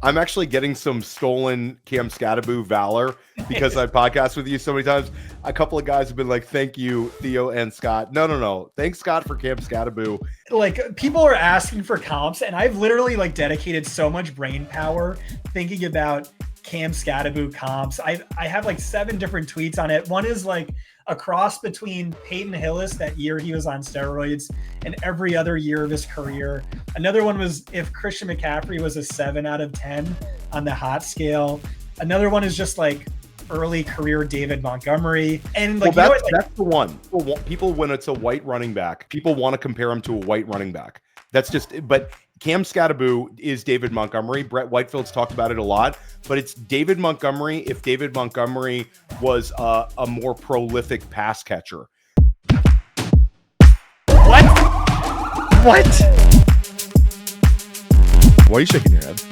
I'm actually getting some stolen Cam Skattebo valor because I podcast with you so many times. A couple of guys have been like, thank you, Theo and Scott. No. Thanks, Scott, for Cam Skattebo. Like, people are asking for comps, and I've literally like dedicated so much brain power thinking about Cam Skattebo comps. I have like 7 different tweets on it. One is like a cross between Peyton Hillis that year he was on steroids and every other year of his career. Another one was if Christian McCaffrey was a 7 out of 10 on the hot scale. Another one is just like early career David Montgomery. And like, that's the one. People, when it's a white running back, people want to compare him to a white running back. That's just, but Cam Skattebo is David Montgomery. Brett Whitefield's talked about it a lot, but it's David Montgomery if David Montgomery was a more prolific pass catcher. What? Why are you shaking your head?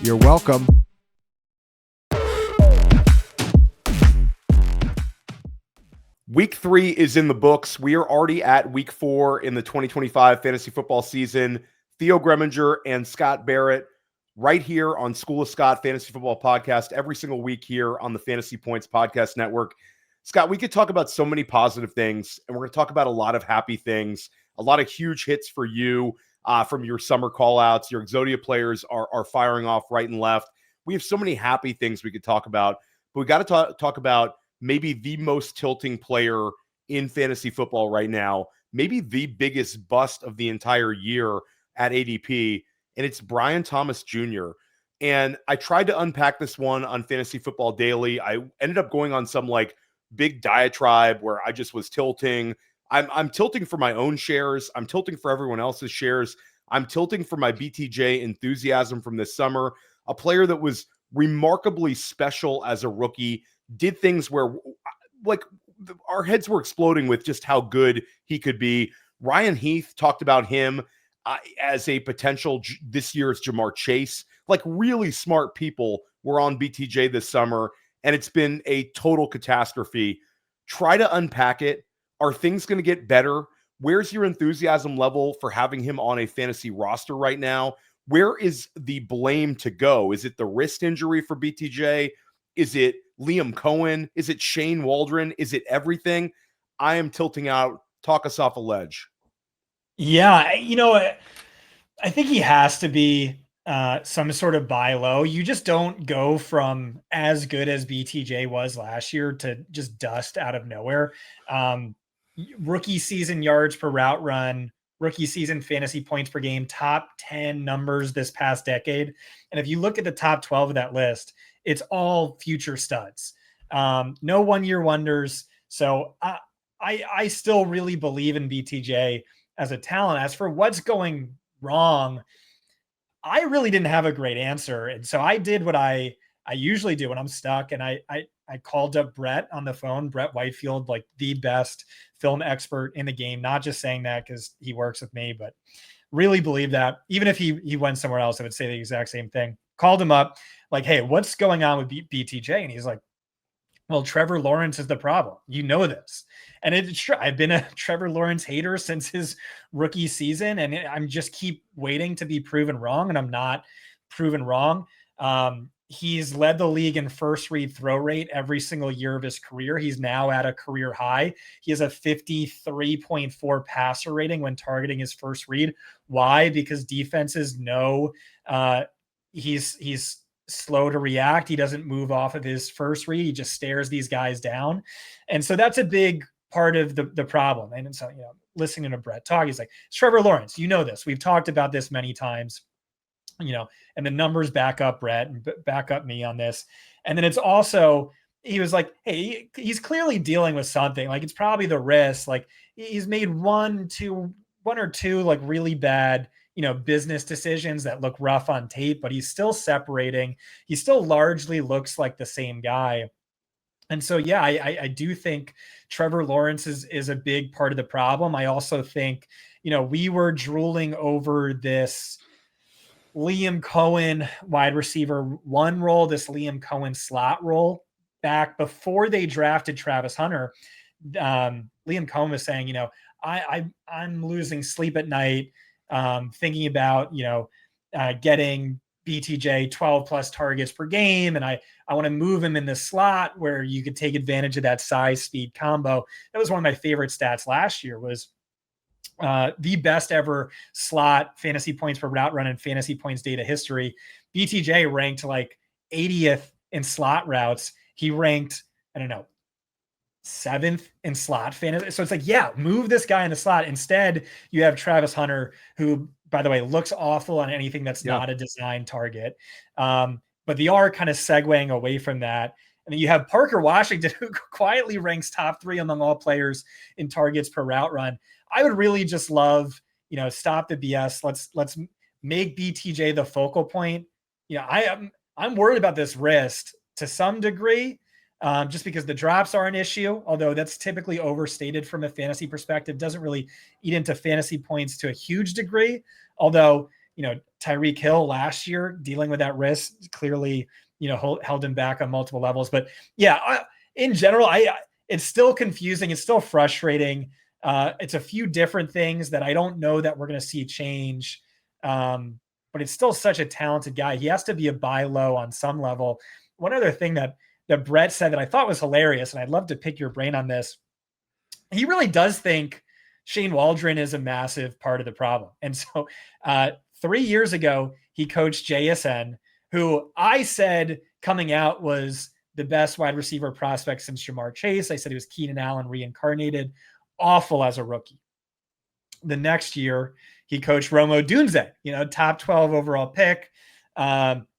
You're welcome. Week 3 is in the books. We are already at week 4 in the 2025 fantasy football season. Theo Greminger and Scott Barrett right here on School of Scott Fantasy Football Podcast every single week here on the Fantasy Points Podcast Network. Scott, we could talk about so many positive things, and we're going to talk about a lot of happy things, a lot of huge hits for you from your summer call-outs. Your Exodia players are firing off right and left. We have so many happy things we could talk about, but we got to talk about maybe the most tilting player in fantasy football right now, maybe the biggest bust of the entire year at ADP, and it's Brian Thomas Jr. And I tried to unpack this one on Fantasy Football Daily. I ended up going on some like big diatribe where I just was tilting. I'm tilting for my own shares. I'm tilting for everyone else's shares. I'm tilting for my BTJ enthusiasm from this summer. A player that was remarkably special as a rookie, did things where like our heads were exploding with just how good he could be. Ryan Heath talked about him as a potential this year's Jamar Chase. Like, really smart people were on BTJ this summer, and it's been a total catastrophe. Try to unpack it. Are things going to get better? Where's your enthusiasm level for having him on a fantasy roster right now? Where is the blame to go? Is it the wrist injury for BTJ? Is it Liam Cohen? Is it Shane Waldron? Is it everything? I am tilting out. Talk us off a ledge. Yeah, I think he has to be some sort of buy low. You just don't go from as good as BTJ was last year to just dust out of nowhere. Rookie season yards per route run, rookie season fantasy points per game, top 10 numbers this past decade. And if you look at the top 12 of that list, it's all future studs. No one-year wonders. So I still really believe in BTJ as a talent. As for what's going wrong, I really didn't have a great answer. And so I did what I usually do when I'm stuck. And I called up Brett on the phone, Brett Whitefield, like the best film expert in the game. Not just saying that because he works with me, but really believe that. Even if he went somewhere else, I would say the exact same thing. Called him up like, hey, what's going on with BTJ? And he's like, well, Trevor Lawrence is the problem. You know this. And it's true. I've been a Trevor Lawrence hater since his rookie season, and I'm just keep waiting to be proven wrong, and I'm not proven wrong. He's led the league in first read throw rate every single year of his career. He's now at a career high. He has a 53.4 passer rating when targeting his first read. Why? Because defenses know he's slow to react. He doesn't move off of his first read. He just stares these guys down. And so that's a big part of the problem. And so, listening to Brett talk, he's like, it's Trevor Lawrence. You know this. We've talked about this many times, and the numbers back up Brett and back up me on this. And then it's also, he was like, hey, he's clearly dealing with something. Like, it's probably the wrist. Like, he's made one or two like really bad business decisions that look rough on tape, but he's still separating. He still largely looks like the same guy. And so, yeah, I do think Trevor Lawrence is a big part of the problem. I also think, we were drooling over this Liam Cohen wide receiver 1 role, this Liam Cohen slot role back before they drafted Travis Hunter. Liam Cohen was saying, I'm losing sleep at night, thinking about, getting BTJ 12 plus targets per game, and I want to move him in the slot where you could take advantage of that size speed combo. That was one of my favorite stats last year, was the best ever slot fantasy points per route run and fantasy points data history. BTJ ranked like 80th in slot routes. He ranked, I don't know, 7th in slot fantasy. So it's like, yeah, move this guy in the slot. Instead, you have Travis Hunter, who, by the way, looks awful on anything that's not a design target. But they are kind of segueing away from that. And then you have Parker Washington, who quietly ranks top 3 among all players in targets per route run. I would really just love, stop the BS. Let's make BTJ the focal point. I'm worried about this wrist to some degree, just because the drops are an issue, although that's typically overstated from a fantasy perspective. Doesn't really eat into fantasy points to a huge degree. Although, Tyreek Hill last year dealing with that wrist clearly, held him back on multiple levels. But yeah, in general, it's still confusing. It's still frustrating. It's a few different things that I don't know that we're going to see change. But it's still such a talented guy. He has to be a buy low on some level. One other thing that Brett said that I thought was hilarious, and I'd love to pick your brain on this. He really does think Shane Waldron is a massive part of the problem. And so 3 years ago, he coached JSN, who I said coming out was the best wide receiver prospect since Jamar Chase. I said he was Keenan Allen reincarnated. Awful as a rookie. The next year, he coached Romo Dunze, top 12 overall pick.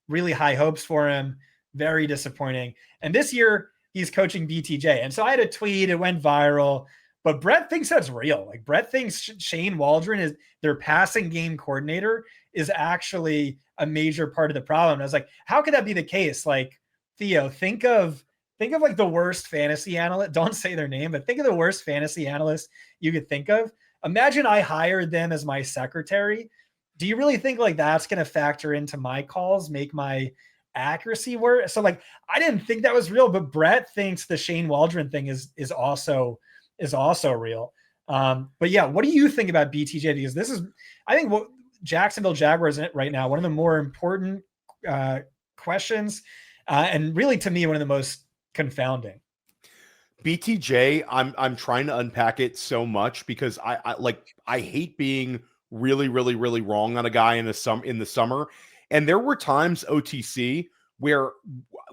Really high hopes for him. Very disappointing. And this year, he's coaching BTJ. And so I had a tweet. It went viral. But Brett thinks that's real. Like, Brett thinks Shane Waldron, is their passing game coordinator, is actually a major part of the problem. And I was like, how could that be the case? Like, Theo, think of like the worst fantasy analyst. Don't say their name, but think of the worst fantasy analyst you could think of. Imagine I hired them as my secretary. Do you really think like that's going to factor into my calls, make my accuracy worse? So like, I didn't think that was real, but Brett thinks the Shane Waldron thing is also real. But yeah, what do you think about BTJ? Because this is, I think, what Jacksonville Jaguars in it right now, one of the more important questions, and really to me, one of the most confounding. BTJ, I'm trying to unpack it so much because I hate being really, really, really wrong on a guy in the summer. And there were times OTC where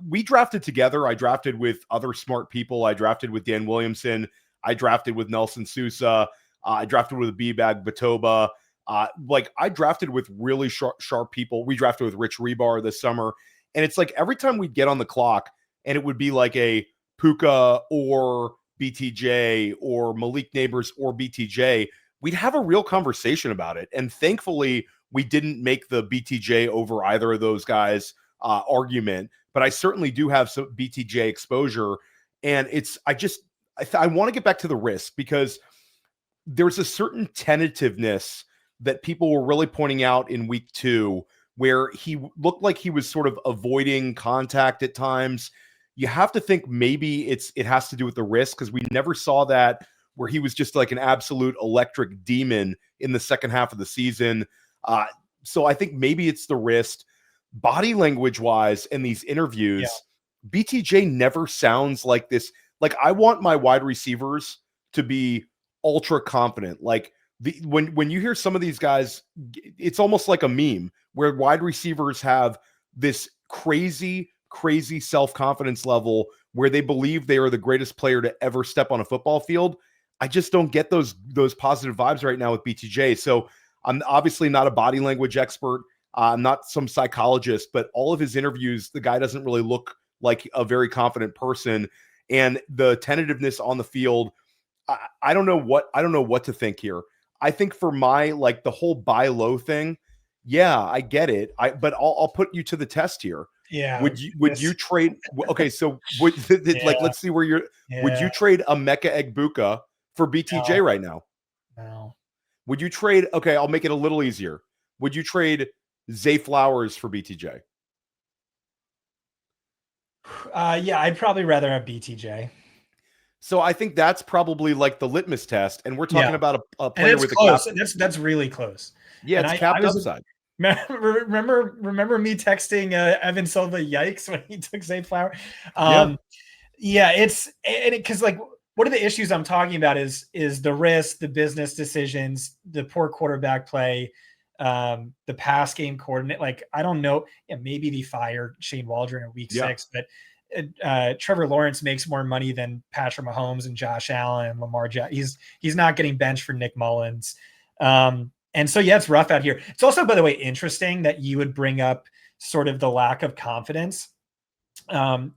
we drafted together. I drafted with other smart people. I drafted with Dan Williamson. I drafted with Nelson Sousa. I drafted with B-Bag Batoba. I drafted with really sharp people. We drafted with Rich Rebar this summer. And it's like every time we'd get on the clock and it would be like a Puka or BTJ or Malik Nabers or BTJ, we'd have a real conversation about it. And thankfully, we didn't make the BTJ over either of those guys argument. But I certainly do have some BTJ exposure. And I want to get back to the risk because there's a certain tentativeness that people were really pointing out in week 2 where he looked like he was sort of avoiding contact at times. You have to think maybe it has to do with the risk because we never saw that where he was just like an absolute electric demon in the second half of the season. So I think maybe it's the wrist. Body language wise in these interviews, BTJ never sounds like this. Like, I want my wide receivers to be ultra confident. Like when you hear some of these guys, it's almost like a meme where wide receivers have this crazy self-confidence level where they believe they are the greatest player to ever step on a football field. I just don't get those positive vibes right now with BTJ. So I'm obviously not a body language expert. I'm not some psychologist, but all of his interviews, the guy doesn't really look like a very confident person. And the tentativeness on the field, I don't know what to think here. I think for my, like, the whole buy low thing, yeah, I get it. But I'll put you to the test here. Yeah. Would you trade? Okay, so let's see where you're. Yeah. Would you trade Emeka Egbuka for BTJ right now? No. Would you trade? Okay, I'll make it a little easier. Would you trade Zay Flowers for BTJ? Yeah, I'd probably rather have BTJ. So I think that's probably like the litmus test, and we're talking about a player with close. a cap. That's really close. Yeah, it's capped upside. Remember me texting Evan Silva, yikes, when he took Zay Flower. Yeah, because like one of the issues I'm talking about is the risk, the business decisions, the poor quarterback play, the pass game coordinate. Like, I don't know. Yeah, maybe they fired Shane Waldron in week 6, but Trevor Lawrence makes more money than Patrick Mahomes and Josh Allen and Lamar Jackson. He's not getting benched for Nick Mullins. And so, yeah, it's rough out here. It's also, by the way, interesting that you would bring up sort of the lack of confidence.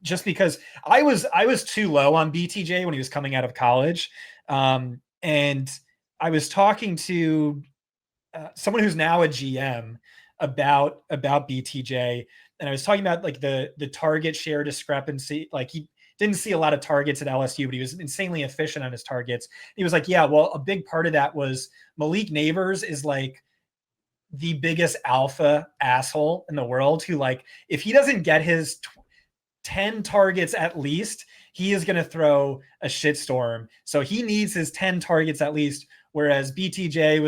Just because I was too low on BTJ when he was coming out of college. And I was talking to someone who's now a GM about BTJ. And I was talking about like the target share discrepancy. Like, he didn't see a lot of targets at LSU, but he was insanely efficient on his targets. He was like, yeah, well, a big part of that was Malik Nabers is like the biggest alpha asshole in the world, who, like, if he doesn't get his 10 targets at least, he is going to throw a shitstorm. So he needs his 10 targets at least. Whereas BTJ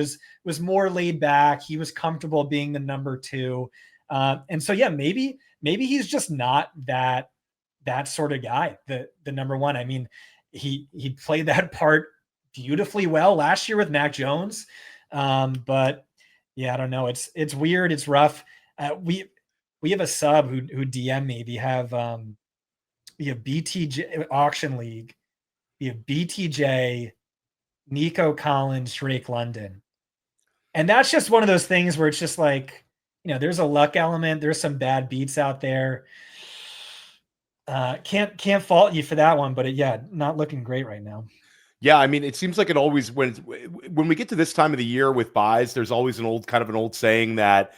was more laid back. He was comfortable being the number 2. And so, yeah, maybe he's just not that sort of guy, the number 1. I mean, he played that part beautifully well last year with Mac Jones. But yeah, I don't know. It's weird. It's rough. We have a sub who DM me. We have BTJ auction league. We have BTJ, Nico Collins, Drake London. And that's just one of those things where it's just like, there's a luck element. There's some bad beats out there. Can't fault you for that one, but not looking great right now. Yeah, I mean, it seems like it always, when we get to this time of the year with buys, there's always an old saying that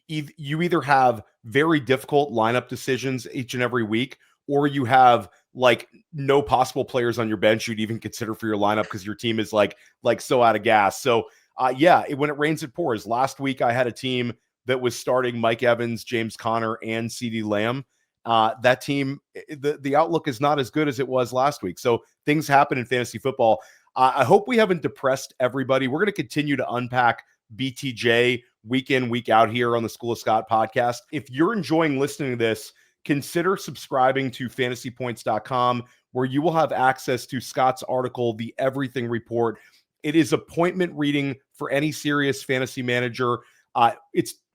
you either have very difficult lineup decisions each and every week, or you have like no possible players on your bench you'd even consider for your lineup because your team is like so out of gas. So when it rains, it pours. Last week, I had a team that was starting Mike Evans, James Conner, and CeeDee Lamb. That team, the outlook is not as good as it was last week. So things happen in fantasy football. I hope we haven't depressed everybody. We're going to continue to unpack BTJ week in, week out here on the School of Scott podcast. If you're enjoying listening to this, consider subscribing to fantasypoints.com, where you will have access to Scott's article, The Everything Report. It is appointment reading for any serious fantasy manager.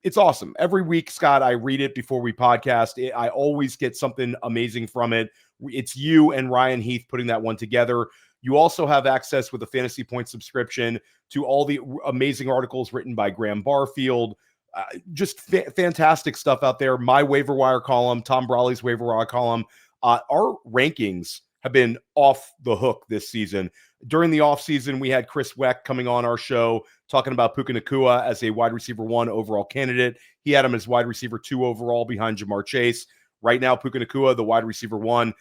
It's awesome. Every week, Scott, I read it before we podcast. I always get something amazing from it. It's you and Ryan Heath putting that one together. You also have access with a Fantasy Points subscription to all the amazing articles written by Graham Barfield. Just fantastic stuff out there. My waiver wire column, Tom Brawley's waiver wire column. Our rankings have been off the hook this season. During the offseason, we had Chris Weck coming on our show talking about Puka Nacua as a wide receiver 1 overall candidate. He had him as wide receiver 2 overall behind Jamar Chase. Right now, Puka Nacua, the wide receiver 1.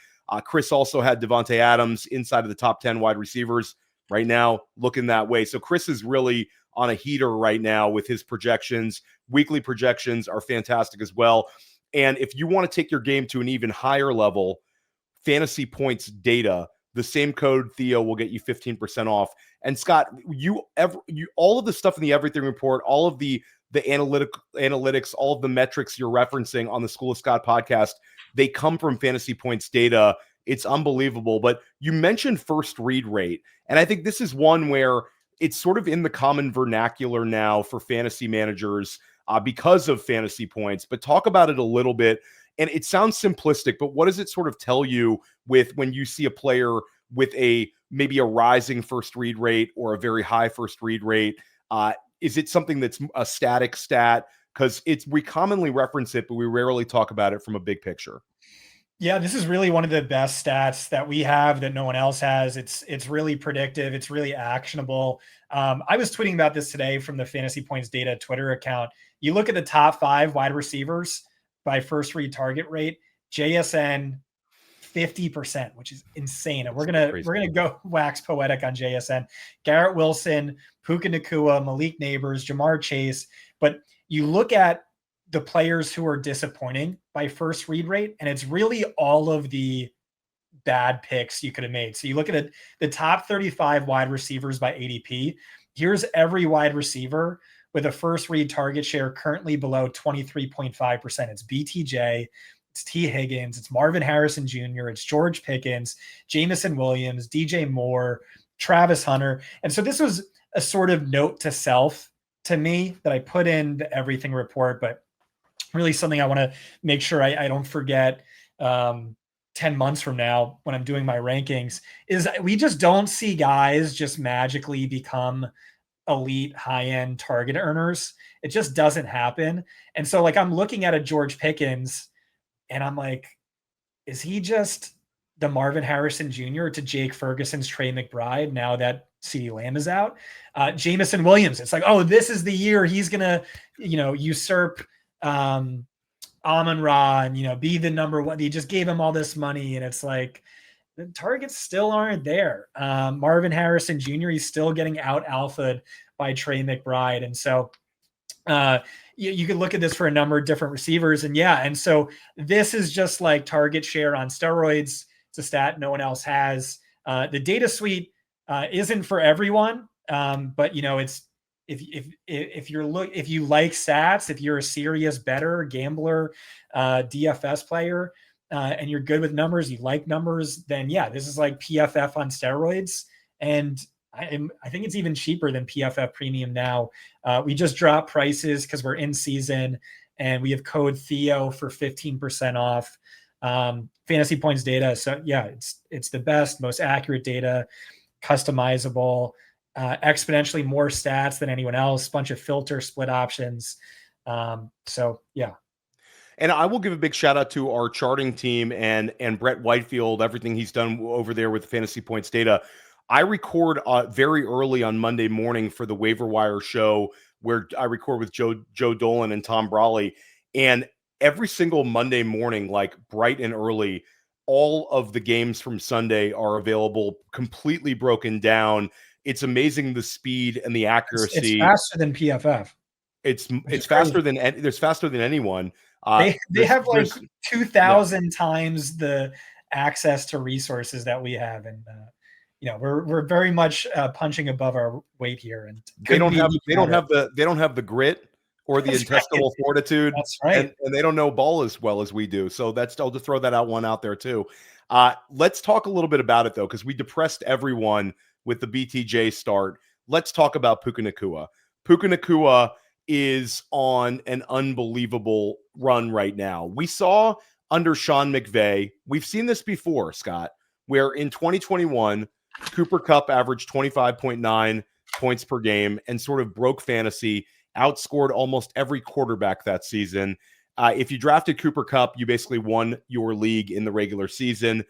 Chris also had Davante Adams inside of the top 10 wide receivers. Right now, looking that way. So Chris is really on a heater right now with his projections. Weekly projections are fantastic as well. And if you want to take your game to an even higher level, Fantasy Points data, the same code Theo will get you 15% off. And Scott, you all of the stuff in the Everything Report, all of the analytics, all of the metrics you're referencing on the School of Scott podcast, they come from Fantasy Points data. It's unbelievable. But you mentioned first read rate, and I think this is one where it's sort of in the common vernacular now for fantasy managers because of Fantasy Points. But talk about it a little bit. And it sounds simplistic, but what does it sort of tell you with when you see a player with maybe a rising first read rate or a very high first read rate? Is it something that's a static stat? Because we commonly reference it, but we rarely talk about it from a big picture. Yeah, this is really one of the best stats that we have that no one else has. It's really predictive. It's really actionable. I was tweeting about this today from the Fantasy Points Data Twitter account. You look at the top 5 wide receivers by first read target rate, JSN 50%, which is insane. And we're gonna go wax poetic on JSN. Garrett Wilson, Puka Nacua, Malik Nabers, Jamar Chase. But you look at the players who are disappointing by first read rate, and it's really all of the bad picks you could have made. So you look at the top 35 wide receivers by ADP. Here's every wide receiver with a first read target share currently below 23.5%. It's BTJ, it's T. Higgins, it's Marvin Harrison Jr., it's George Pickens, Jamison Williams, DJ Moore, Travis Hunter. And so this was a sort of note to self to me that I put in the everything report, but really something I want to make sure I don't forget 10 months from now when I'm doing my rankings is we just don't see guys just magically become elite high-end target earners. It just doesn't happen. And so like I'm looking at a George Pickens and I'm like, is he just the Marvin Harrison Jr. to Jake Ferguson's Trey McBride now that CeeDee Lamb is out? Jamison Williams, it's like, oh, this is the year he's gonna, usurp Amon-Ra and, be the number one. He just gave him all this money. And it's like, the targets still aren't there. Marvin Harrison Jr., he's still getting out alphaed by Trey McBride. And so you could look at this for a number of different receivers. And so this is just like target share on steroids. It's a stat no one else has. The data suite isn't for everyone, but it's if you like stats, if you're a serious bettor, gambler, DFS player, and you're good with numbers, you like numbers, then this is like PFF on steroids. And I think it's even cheaper than PFF Premium now. We just dropped prices because we're in season, and we have code Theo for 15% off. Fantasy points data. So it's the best, most accurate data, customizable, exponentially more stats than anyone else, bunch of filter split options. And I will give a big shout out to our charting team and Brett Whitefield, everything he's done over there with fantasy points data. I record very early on Monday morning for the Waiver Wire show, where I record with Joe Dolan and Tom Brawley. And every single Monday morning, like bright and early, all of the games from Sunday are available, completely broken down. It's amazing the speed and the accuracy. It's faster than PFF. It's faster than anyone. They have like 2,000 times the access to resources that we have, and we're very much punching above our weight here. And they don't have the grit or the intestinal fortitude. That's right, and they don't know ball as well as we do. So I'll just throw that out there too. Let's talk a little bit about it though, because we depressed everyone with the BTJ start. Let's talk about Puka Nacua. Puka Nacua is on an unbelievable run right now. We saw under Sean McVay, we've seen this before, Scott, where in 2021, Cooper Kupp averaged 25.9 points per game and sort of broke fantasy, outscored almost every quarterback that season. If you drafted Cooper Kupp, you basically won your league in the regular season.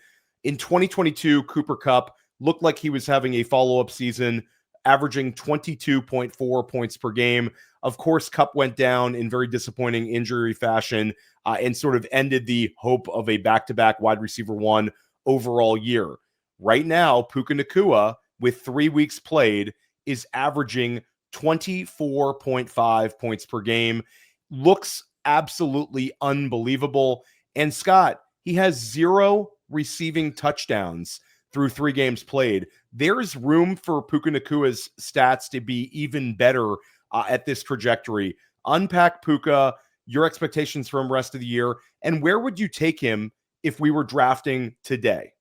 In 2022, Cooper Kupp looked like he was having a follow-up season, averaging 22.4 points per game. Of course, Kupp went down in very disappointing injury fashion and sort of ended the hope of a back-to-back wide receiver one overall year. Right now, Puka Nacua, with 3 weeks played, is averaging 24.5 points per game. Looks absolutely unbelievable. And Scott, he has 0 receiving touchdowns through 3 games played. There is room for Puka Nacua's stats to be even better at this trajectory. Unpack Puka, your expectations for him rest of the year, and where would you take him if we were drafting today?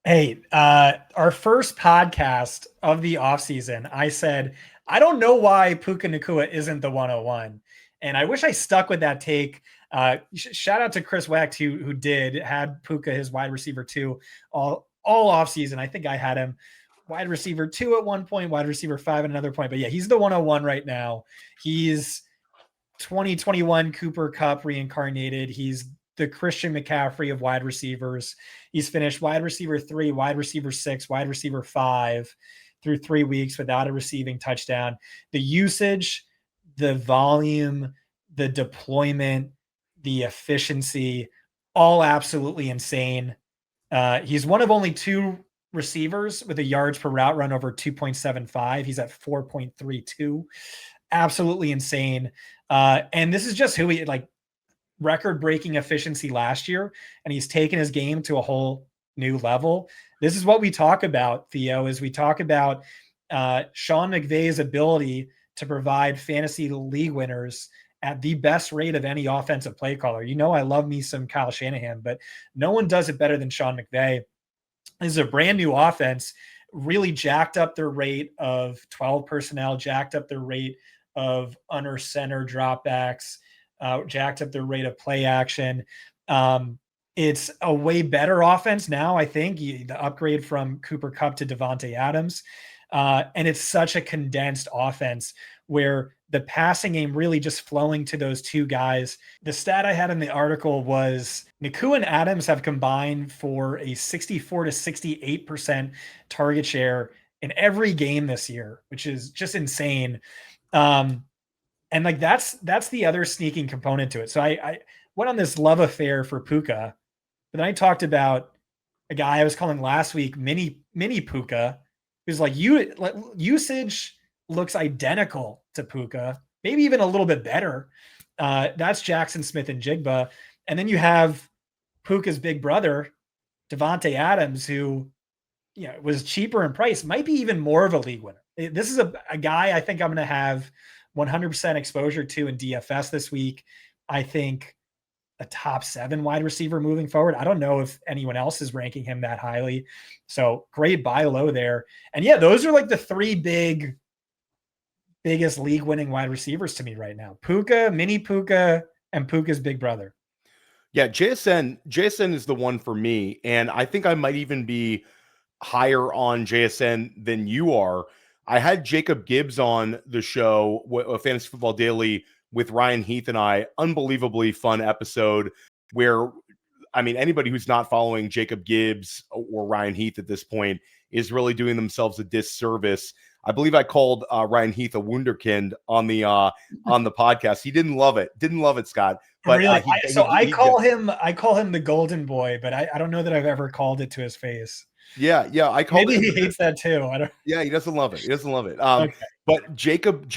Hey, our first podcast of the offseason, I said, I don't know why Puka Nacua isn't the 101. And I wish I stuck with that take. Shout out to Chris Wecht, who had Puka his wide receiver 2 all offseason. I think I had him wide receiver 2 at one point, wide receiver 5 at another point. But he's the 101 right now. He's 2021 Cooper Kupp reincarnated. He's the Christian McCaffrey of wide receivers. He's finished wide receiver 3, wide receiver 6, wide receiver 5 through 3 weeks without a receiving touchdown. The usage, the volume, the deployment, the efficiency, all absolutely insane. He's one of only 2 receivers with a yards per route run over 2.75. He's at 4.32. Absolutely insane. And this is just who he record-breaking efficiency last year, and he's taken his game to a whole new level. This is what we talk about, Theo, is we talk about Sean McVay's ability to provide fantasy league winners at the best rate of any offensive play caller. I love me some Kyle Shanahan, but no one does it better than Sean McVay. This is a brand new offense, really jacked up their rate of 12 personnel, jacked up their rate of under center dropbacks, jacked up their rate of play action. It's a way better offense now, I think, the upgrade from Cooper Kupp to Davante Adams. And it's such a condensed offense where the passing game really just flowing to those two guys. The stat I had in the article was Nacua and Adams have combined for a 64 to 68% target share in every game this year, which is just insane. And like that's the other sneaking component to it. So I went on this love affair for Puka, but then I talked about a guy I was calling last week, mini Puka, who's like usage looks identical to Puka, maybe even a little bit better. That's Jaxon Smith-Njigba. And then you have Puka's big brother, Davante Adams, who was cheaper in price, might be even more of a league winner. This is a guy I think I'm going to have 100% exposure to in DFS this week. I think a top 7 wide receiver moving forward. I don't know if anyone else is ranking him that highly. So great buy low there. And yeah, those are like the 3 biggest league winning wide receivers to me right now. Puka, mini Puka, and Puka's big brother. Yeah, JSN is the one for me. And I think I might even be higher on JSN than you are. I had Jacob Gibbs on the show, Fantasy Football Daily, with Ryan Heath and I. Unbelievably fun episode where, I mean, anybody who's not following Jacob Gibbs or Ryan Heath at this point is really doing themselves a disservice. I believe I called Ryan Heath a wunderkind on the podcast. He didn't love it. Didn't love it, Scott. But really? I call him the golden boy, but I don't know that I've ever called it to his face. Yeah. I called Maybe he hates that too. I don't. Yeah, he doesn't love it. Okay. But Jacob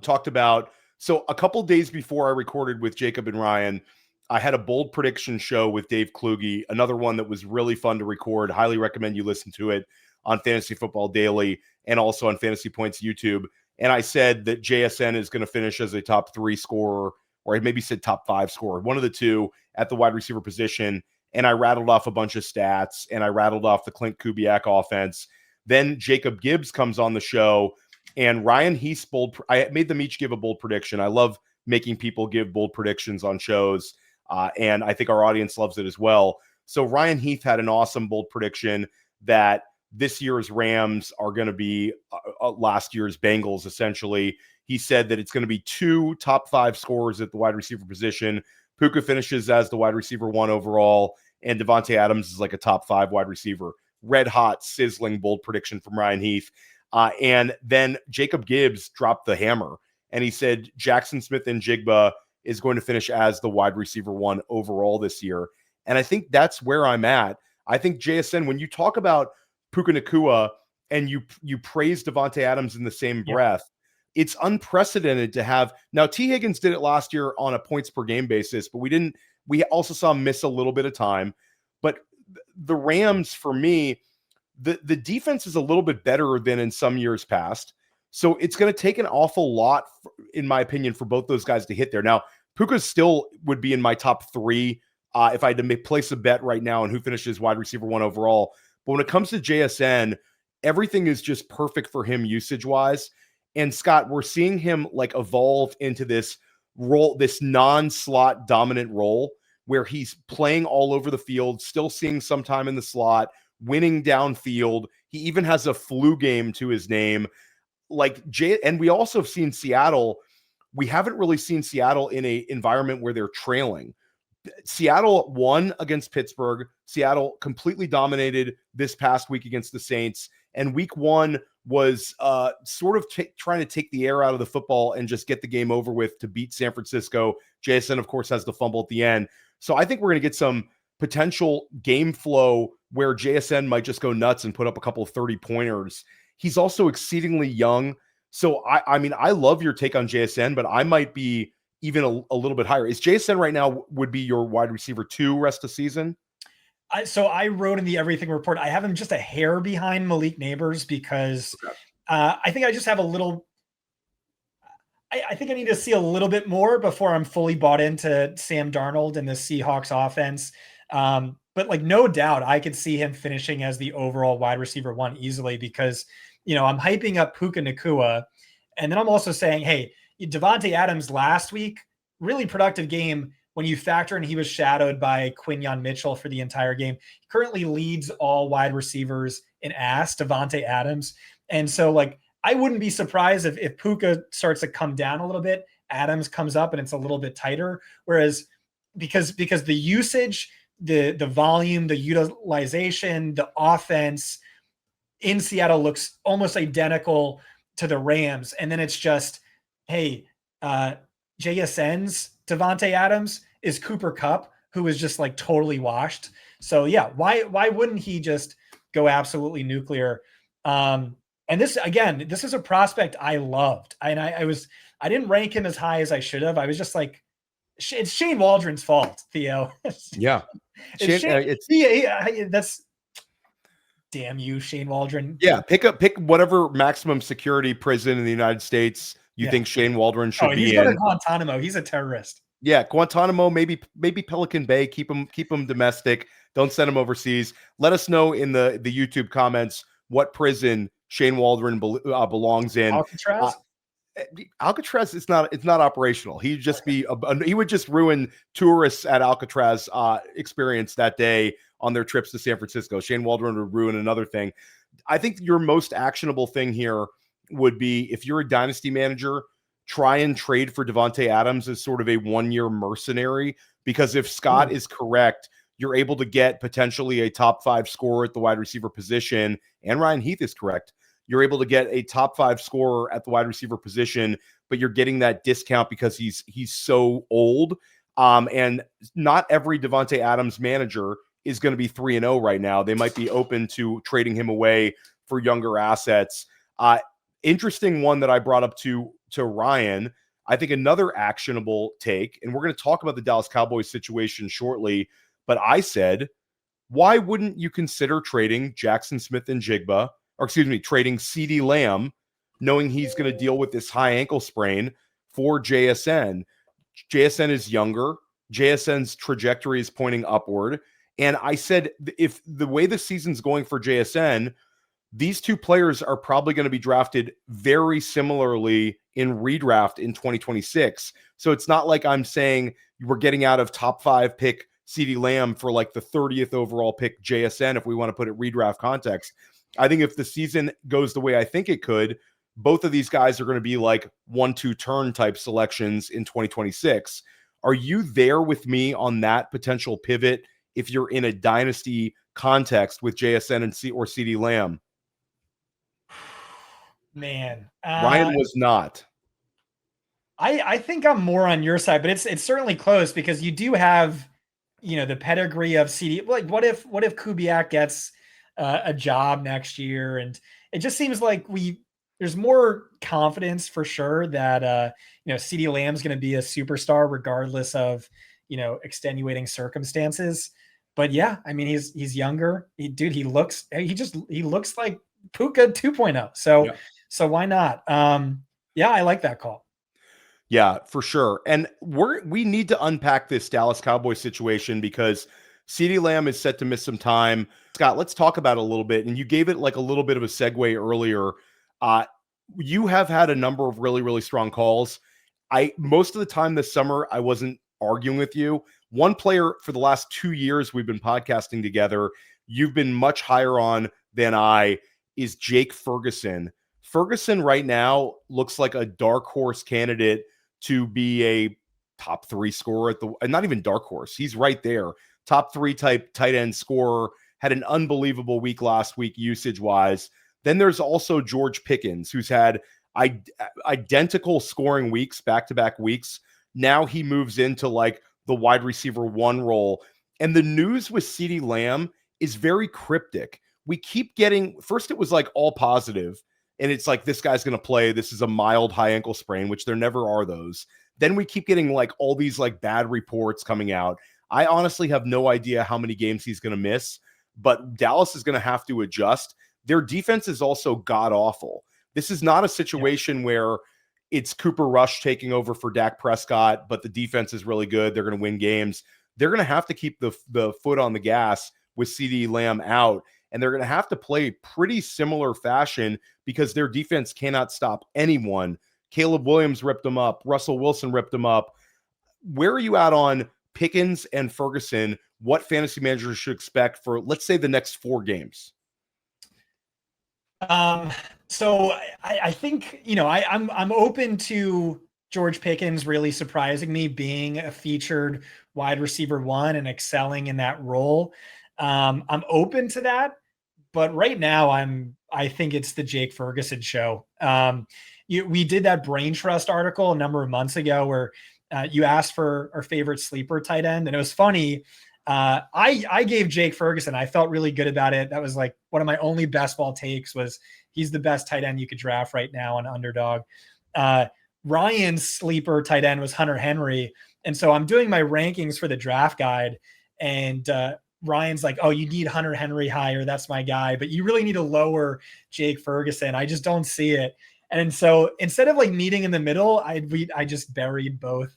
talked about, so a couple days before I recorded with Jacob and Ryan, I had a bold prediction show with Dave Kluge, another one that was really fun to record. Highly recommend you listen to it on Fantasy Football Daily and also on Fantasy Points YouTube. And I said that JSN is going to finish as a top 3 scorer, or I maybe said top 5 scorer, one of the two at the wide receiver position. And I rattled off a bunch of stats, and I rattled off the Clint Kubiak offense. Then Jacob Gibbs comes on the show, and Ryan Heath's I made them each give a bold prediction. I love making people give bold predictions on shows, and I think our audience loves it as well. So Ryan Heath had an awesome bold prediction that this year's Rams are going to be last year's Bengals, essentially. He said that it's going to be 2 top 5 scorers at the wide receiver position. Puka finishes as the wide receiver 1 overall, and Davante Adams is like a top 5 wide receiver. Red hot, sizzling, bold prediction from Ryan Heath. And then Jacob Gibbs dropped the hammer, and he said Jaxon Smith-Njigba is going to finish as the wide receiver 1 overall this year. And I think that's where I'm at. I think JSN, when you talk about Puka Nacua and you praise Davante Adams in the same breath, it's unprecedented to have. Now, T. Higgins did it last year on a points per game basis, but we also saw him miss a little bit of time. But the Rams, for me, the defense is a little bit better than in some years past. So it's going to take an awful lot, in my opinion, for both those guys to hit there. Now, Puka still would be in my top 3 if I had to place a bet right now on who finishes wide receiver 1 overall. But when it comes to JSN, everything is just perfect for him usage-wise. And Scott, we're seeing him like evolve into this role, this non-slot dominant role where he's playing all over the field, still seeing some time in the slot, winning downfield. He even has a flu game to his name. And we also have seen Seattle. We haven't really seen Seattle in an environment where they're trailing. Seattle won against Pittsburgh. Seattle completely dominated this past week against the Saints. And week 1 was sort of trying to take the air out of the football and just get the game over with to beat San Francisco. JSN, of course, has the fumble at the end. So I think we're going to get some potential game flow where JSN might just go nuts and put up a couple of 30-pointers. He's also exceedingly young. So, I mean, I love your take on JSN, but I might be even a little bit higher. Is JSN right now would be your wide receiver 2 rest of season? So I wrote in the Everything Report, I have him just a hair behind Malik Nabers because I think I just have a little I think I need to see a little bit more before I'm fully bought into Sam Darnold and the Seahawks offense. But like, no doubt I could see him finishing as the overall wide receiver one easily because, I'm hyping up Puka Nacua. And then I'm also saying, hey, Davante Adams last week, really productive game when you factor in he was shadowed by Quinyon Mitchell for the entire game. He currently leads all wide receivers in Davante Adams. And so like, I wouldn't be surprised if Puka starts to come down a little bit, Adams comes up and it's a little bit tighter. Whereas because the usage, the volume, the utilization, the offense in Seattle looks almost identical to the Rams. And then it's just, hey, JSN's Davante Adams is Cooper Kupp, who is just like totally washed. So yeah, why wouldn't he just go absolutely nuclear? And this is a prospect I loved. And I didn't rank him as high as I should have. I was just like, it's Shane Waldron's fault, Theo. Yeah. That's damn you, Shane Waldron. Yeah. Pick whatever maximum security prison in the United States you think Shane Waldron should be in. He's going to Guantanamo. He's a terrorist. Yeah. Guantanamo, maybe Pelican Bay, keep him domestic. Don't send him overseas. Let us know in the YouTube comments what prison Shane Waldron belongs in. Alcatraz? Alcatraz is it's not operational. He'd just be he would just ruin tourists at Alcatraz experience that day on their trips to San Francisco. Shane Waldron would ruin another thing. I think your most actionable thing here would be if you're a dynasty manager, try and trade for Davante Adams as sort of a 1-year mercenary, because if Scott is correct, you're able to get potentially a top 5 scorer at the wide receiver position, and Ryan Heath is correct. You're able to get a top 5 scorer at the wide receiver position, but you're getting that discount because he's so old. And not every Davante Adams manager is going to be 3-0 right now. They might be open to trading him away for younger assets. Interesting one that I brought up to Ryan. I think another actionable take, and we're going to talk about the Dallas Cowboys situation shortly, but I said, why wouldn't you consider trading Jaxon Smith-Njigba, trading CeeDee Lamb, knowing he's going to deal with this high ankle sprain, for JSN? JSN is younger. JSN's trajectory is pointing upward. And I said, if the way the season's going for JSN, these two players are probably going to be drafted very similarly in redraft in 2026. So it's not like I'm saying we're getting out of top 5 pick CeeDee Lamb for like the 30th overall pick JSN, if we want to put it redraft context. I think if the season goes the way I think it could, both of these guys are going to be like 1-2 turn type selections in 2026. Are you there with me on that potential pivot if you're in a dynasty context with JSN and CeeDee Lamb? Man, Ryan was not. I think I'm more on your side, but it's certainly close because you do have, the pedigree of CD. Like, what if Kubiak gets a job next year? And it just seems like there's more confidence for sure that CeeDee Lamb's going to be a superstar regardless of extenuating circumstances. But yeah, I mean, he's younger. He looks like Puka 2.0. So why not? Yeah, I like that call. Yeah, for sure. And we need to unpack this Dallas Cowboys situation because CeeDee Lamb is set to miss some time. Scott, let's talk about it a little bit. And you gave it like a little bit of a segue earlier. You have had a number of really, really strong calls. Most of the time this summer, I wasn't arguing with you. One player for the last 2 years we've been podcasting together, you've been much higher on than I, is Jake Ferguson. Ferguson right now looks like a dark horse candidate to be a top 3 scorer not even dark horse. He's right there. Top 3 type tight end scorer, had an unbelievable week last week usage wise. Then there's also George Pickens, who's had identical scoring weeks, back-to-back weeks. Now he moves into like the wide receiver 1 role. And the news with CeeDee Lamb is very cryptic. We keep getting, first it was like all positive. And it's like, this guy's going to play. This is a mild high ankle sprain, which there never are those. Then we keep getting like all these like bad reports coming out. I honestly have no idea how many games he's going to miss, but Dallas is going to have to adjust. Their defense is also god awful. This is not a situation where it's Cooper Rush taking over for Dak Prescott, but the defense is really good. They're going to win games. They're going to have to keep the foot on the gas with CeeDee Lamb out, and they're going to have to play pretty similar fashion because their defense cannot stop anyone. Caleb Williams ripped them up. Russell Wilson ripped them up. Where are you at on Pickens and Ferguson? What fantasy managers should expect for, let's say, the next 4 games? So I think, I'm open to George Pickens really surprising me, being a featured wide receiver 1 and excelling in that role. I'm open to that, but right now I think it's the Jake Ferguson show. We did that Brain Trust article a number of months ago where you asked for our favorite sleeper tight end, and it was funny. I gave Jake Ferguson. I felt really good about it. That was like one of my only best ball takes was he's the best tight end you could draft right now on Underdog. Ryan's sleeper tight end was Hunter Henry. And so I'm doing my rankings for the draft guide, and Ryan's like, oh, you need Hunter Henry higher. That's my guy, but you really need to lower Jake Ferguson. I just don't see it. And so instead of like meeting in the middle, I just buried both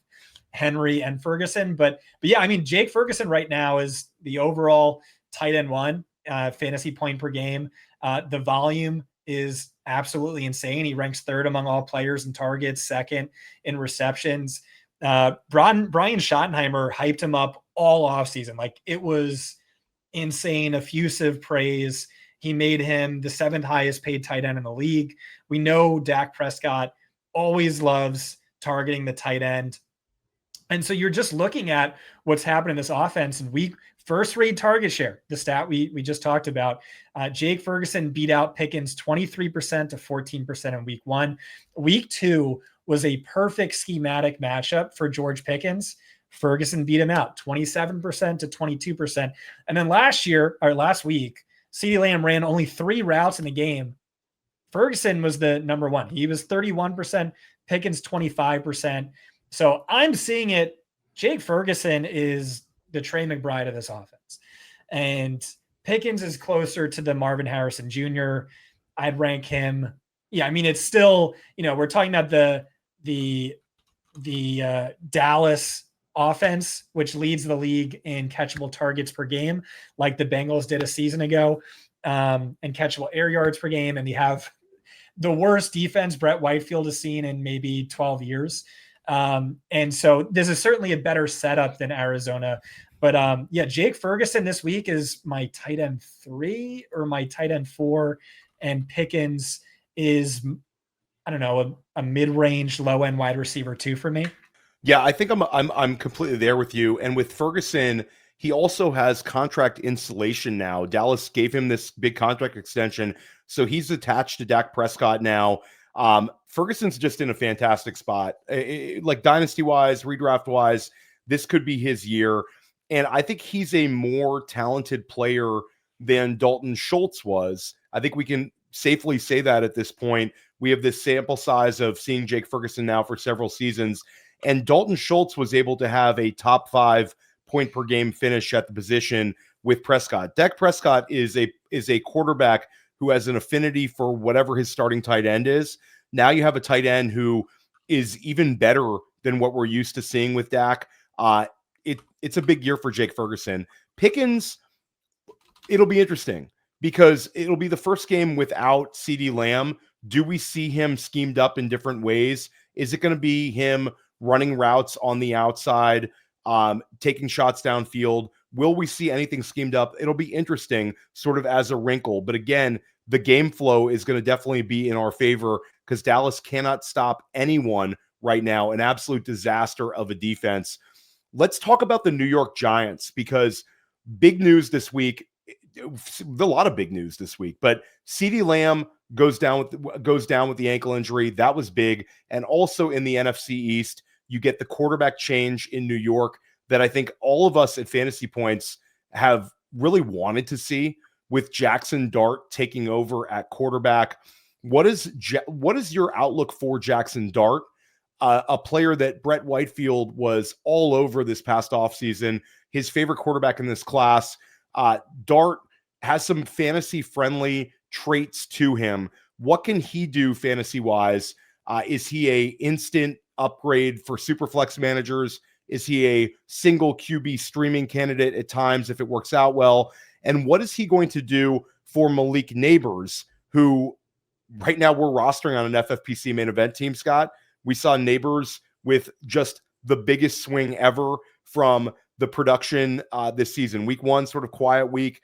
Henry and Ferguson. But yeah, I mean, Jake Ferguson right now is the overall tight end 1 fantasy point per game. The volume is absolutely insane. He ranks 3rd among all players in targets, 2nd in receptions. Brian Schottenheimer hyped him up all offseason. Like, it was insane, effusive praise. He made him the 7th highest paid tight end in the league. We know Dak Prescott always loves targeting the tight end. And so you're just looking at what's happened in this offense, and first rate target share, the stat we just talked about. Jake Ferguson beat out Pickens 23% to 14% in week 1. Week 2 was a perfect schematic matchup for George Pickens. Ferguson beat him out 27% to 22%. And then last week, CeeDee Lamb ran only 3 routes in the game. Ferguson was the number 1. He was 31%, Pickens 25%. So I'm seeing it. Jake Ferguson is the Trey McBride of this offense. And Pickens is closer to the Marvin Harrison Jr. I'd rank him. Yeah, I mean, it's still, we're talking about the Dallas offense, which leads the league in catchable targets per game, like the Bengals did a season ago, and catchable air yards per game. And you have the worst defense Brett Whitefield has seen in maybe 12 years. And so this is certainly a better setup than Arizona. But yeah, Jake Ferguson this week is my tight end 3 or my tight end 4, and Pickens is, I don't know, a mid-range, low-end wide receiver 2 for me. Yeah, I think I'm completely there with you. And with Ferguson, he also has contract insulation now. Dallas gave him this big contract extension, so he's attached to Dak Prescott now. Ferguson's just in a fantastic spot. Like dynasty-wise, redraft-wise, this could be his year. And I think he's a more talented player than Dalton Schultz was. I think we can safely say that at this point. We have this sample size of seeing Jake Ferguson now for several seasons. And Dalton Schultz was able to have a top 5 point per game finish at the position with Prescott. Dak Prescott is a quarterback who has an affinity for whatever his starting tight end is. Now you have a tight end who is even better than what we're used to seeing with Dak. It's a big year for Jake Ferguson. Pickens, it'll be interesting because it'll be the first game without CeeDee Lamb. Do we see him schemed up in different ways? Is it going to be him running routes on the outside, taking shots downfield? Will we see anything schemed up? It'll be interesting sort of as a wrinkle. But again, the game flow is going to definitely be in our favor because Dallas cannot stop anyone right now. An absolute disaster of a defense. Let's talk about the New York Giants because big news this week, a lot of big news this week, but CeeDee Lamb goes down with the ankle injury. That was big. And also in the NFC East, you get the quarterback change in New York that I think all of us at Fantasy Points have really wanted to see, with Jaxson Dart taking over at quarterback. What is your outlook for Jaxson Dart? A player that Brett Whitefield was all over this past offseason, his favorite quarterback in this class. Dart has some fantasy-friendly traits to him. What can he do fantasy-wise? Is he a instant upgrade for Superflex managers? Is he a single QB streaming candidate at times if it works out well? And what is he going to do for Malik Nabers, who right now we're rostering on an FFPC main event team, Scott? We saw Nabers with just the biggest swing ever from the production this season. Week 1, sort of quiet week.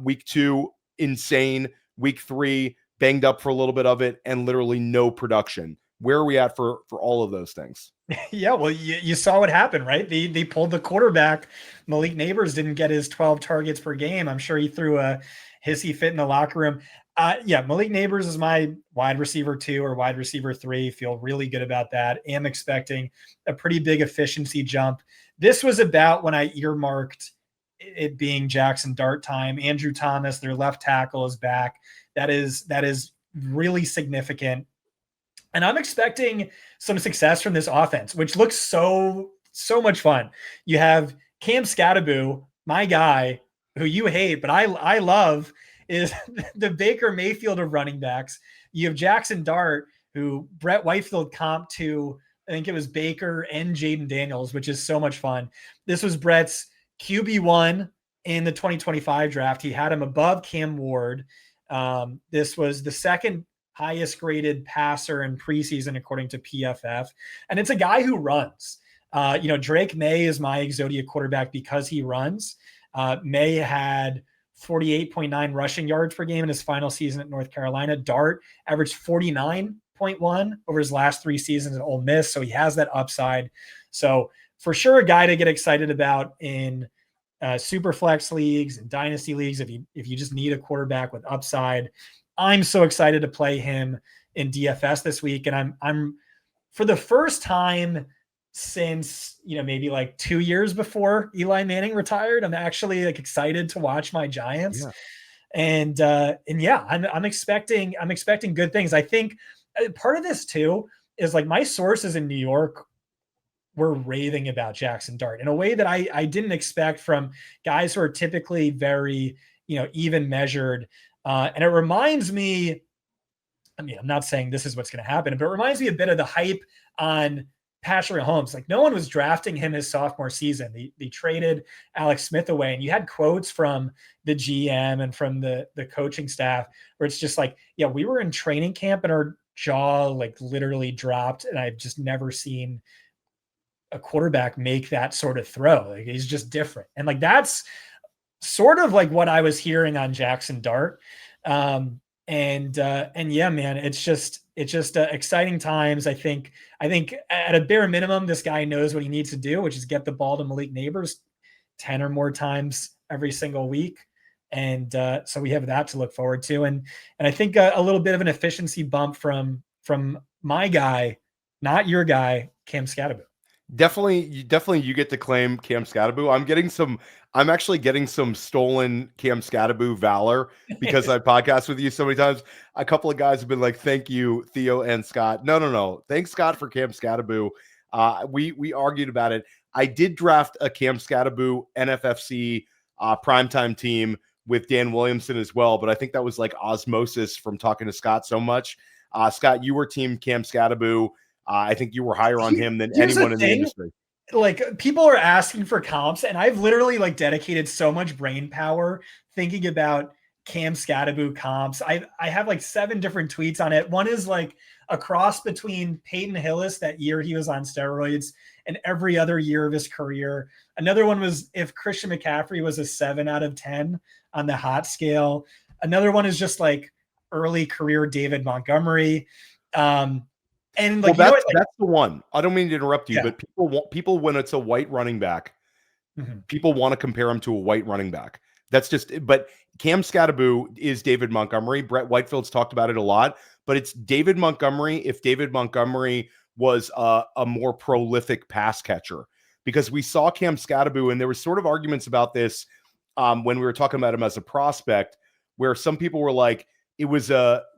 Week 2, insane. Week 3, banged up for a little bit of it, and literally no production. Where are we at for all of those things? Yeah, well, you saw what happened, right? They pulled the quarterback. Malik Nabers didn't get his 12 targets per game. I'm sure he threw a hissy fit in the locker room. Yeah, Malik Nabers is my wide receiver 2 or wide receiver 3. Feel really good about that. Am expecting a pretty big efficiency jump. This was about when I earmarked it being Jaxson Dart time. Andrew Thomas, their left tackle, is back. That is really significant. And I'm expecting some success from this offense, which looks so much fun. You have Cam Skattebo, my guy, who you hate, but I love, is the Baker Mayfield of running backs. You have Jaxson Dart, who Brett Whitefield comped to, I think it was Baker and Jaden Daniels, which is so much fun. This was Brett's QB1 in the 2025 draft. He had him above Cam Ward. This was the second highest graded passer in preseason, according to PFF. And it's a guy who runs. Drake May is my Exodia quarterback because he runs. May had 48.9 rushing yards per game in his final season at North Carolina. Dart averaged 49.1 over his last 3 seasons at Ole Miss. So he has that upside. So for sure, a guy to get excited about in super flex leagues and dynasty leagues. If you just need a quarterback with upside, I'm so excited to play him in DFS this week. And I'm for the first time since, maybe like 2 years before Eli Manning retired, I'm actually like excited to watch my Giants. Yeah. And yeah, I'm expecting good things. I think part of this too is like my sources in New York were raving about Jaxson Dart in a way that I didn't expect from guys who are typically very, even measured. And it reminds me, I'm not saying this is what's going to happen, but it reminds me a bit of the hype on Patrick Mahomes. Like no one was drafting him his sophomore season. They traded Alex Smith away, and you had quotes from the GM and from the coaching staff where it's just like, yeah, we were in training camp and our jaw like literally dropped. And I've just never seen a quarterback make that sort of throw. Like he's just different. And like, that's sort of like what I was hearing on Jaxson Dart. And yeah, man, it's just exciting times. I think at a bare minimum, this guy knows what he needs to do, which is get the ball to Malik Nabers 10 or more times every single week. And so we have that to look forward to. And I think a little bit of an efficiency bump from my guy, not your guy, Cam Skattebo. Definitely you get to claim Cam Skattebo. I'm actually getting some stolen Cam Skattebo valor because I podcast with you so many times. A couple of guys have been like, thank you, Theo and Scott. No. Thanks, Scott, for Cam Skattebo. We argued about it. I did draft a Cam Skattebo NFFC primetime team with Dan Williamson as well, but I think that was like osmosis from talking to Scott so much. Scott, you were team Cam Skattebo. I think you were higher on him than anyone in the industry. Like people are asking for comps, and I've literally like dedicated so much brain power thinking about Cam Skattebo comps. I have like 7 different tweets on it. One is like a cross between Peyton Hillis that year he was on steroids and every other year of his career. Another one was if Christian McCaffrey was a 7 out of 10 on the hot scale. Another one is just like early career David Montgomery. And like, well, that's the one. I don't mean to interrupt you, but people when it's a white running back, people want to compare him to a white running back. That's just, but Cam Skattebo is David Montgomery. Brett Whitefield's talked about it a lot, but it's David Montgomery if David Montgomery was a more prolific pass catcher, because we saw Cam Skattebo, and there was sort of arguments about this when we were talking about him as a prospect, where some people were like, it was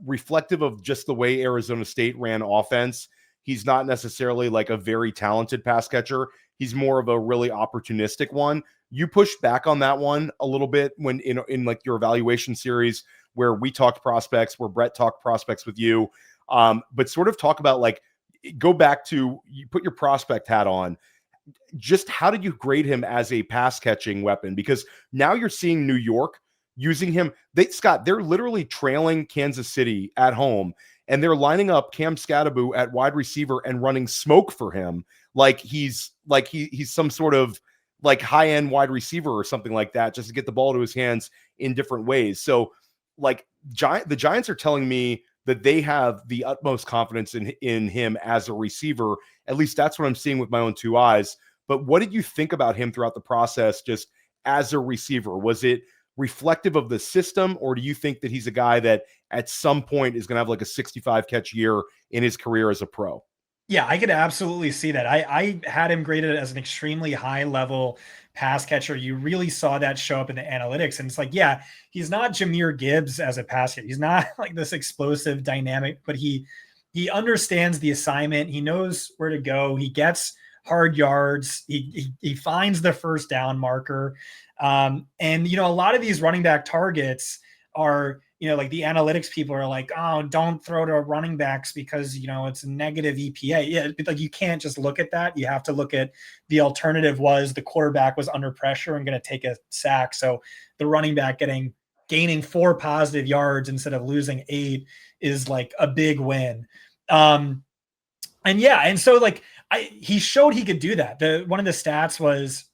reflective of just the way Arizona State ran offense. He's not necessarily like a very talented pass catcher. He's more of a really opportunistic one. You pushed back on that one a little bit when in like your evaluation series where we talked prospects, where Brett talked prospects with you. But sort of talk about, like, go back to, you put your prospect hat on. Just how did you grade him as a pass catching weapon? Because now you're seeing New York using him. They're literally trailing Kansas City at home, and they're lining up Cam Skattebo at wide receiver and running smoke for him. He's some sort of like high-end wide receiver or something like that, just to get the ball to his hands in different ways. So like the Giants are telling me that they have the utmost confidence in him as a receiver. At least that's what I'm seeing with my own two eyes. But what did you think about him throughout the process, just as a receiver? Was it reflective of the system, or do you think that he's a guy that at some point is going to have like a 65 catch year in his career as a pro? Yeah, I could absolutely see that. I had him graded as an extremely high level pass catcher. You really saw that show up in the analytics. And it's like, yeah, he's not Jahmyr Gibbs as a pass catcher. He's not like this explosive dynamic, but he understands the assignment. He knows where to go. He gets hard yards. He finds the first down marker. And, a lot of these running back targets are, like the analytics people are like, oh, don't throw to running backs because, it's a negative EPA. Yeah. Like you can't just look at that. You have to look at the alternative was the quarterback was under pressure and going to take a sack. So the running back gaining 4 positive yards instead of losing 8 is like a big win. And so like he showed he could do that. One of the stats was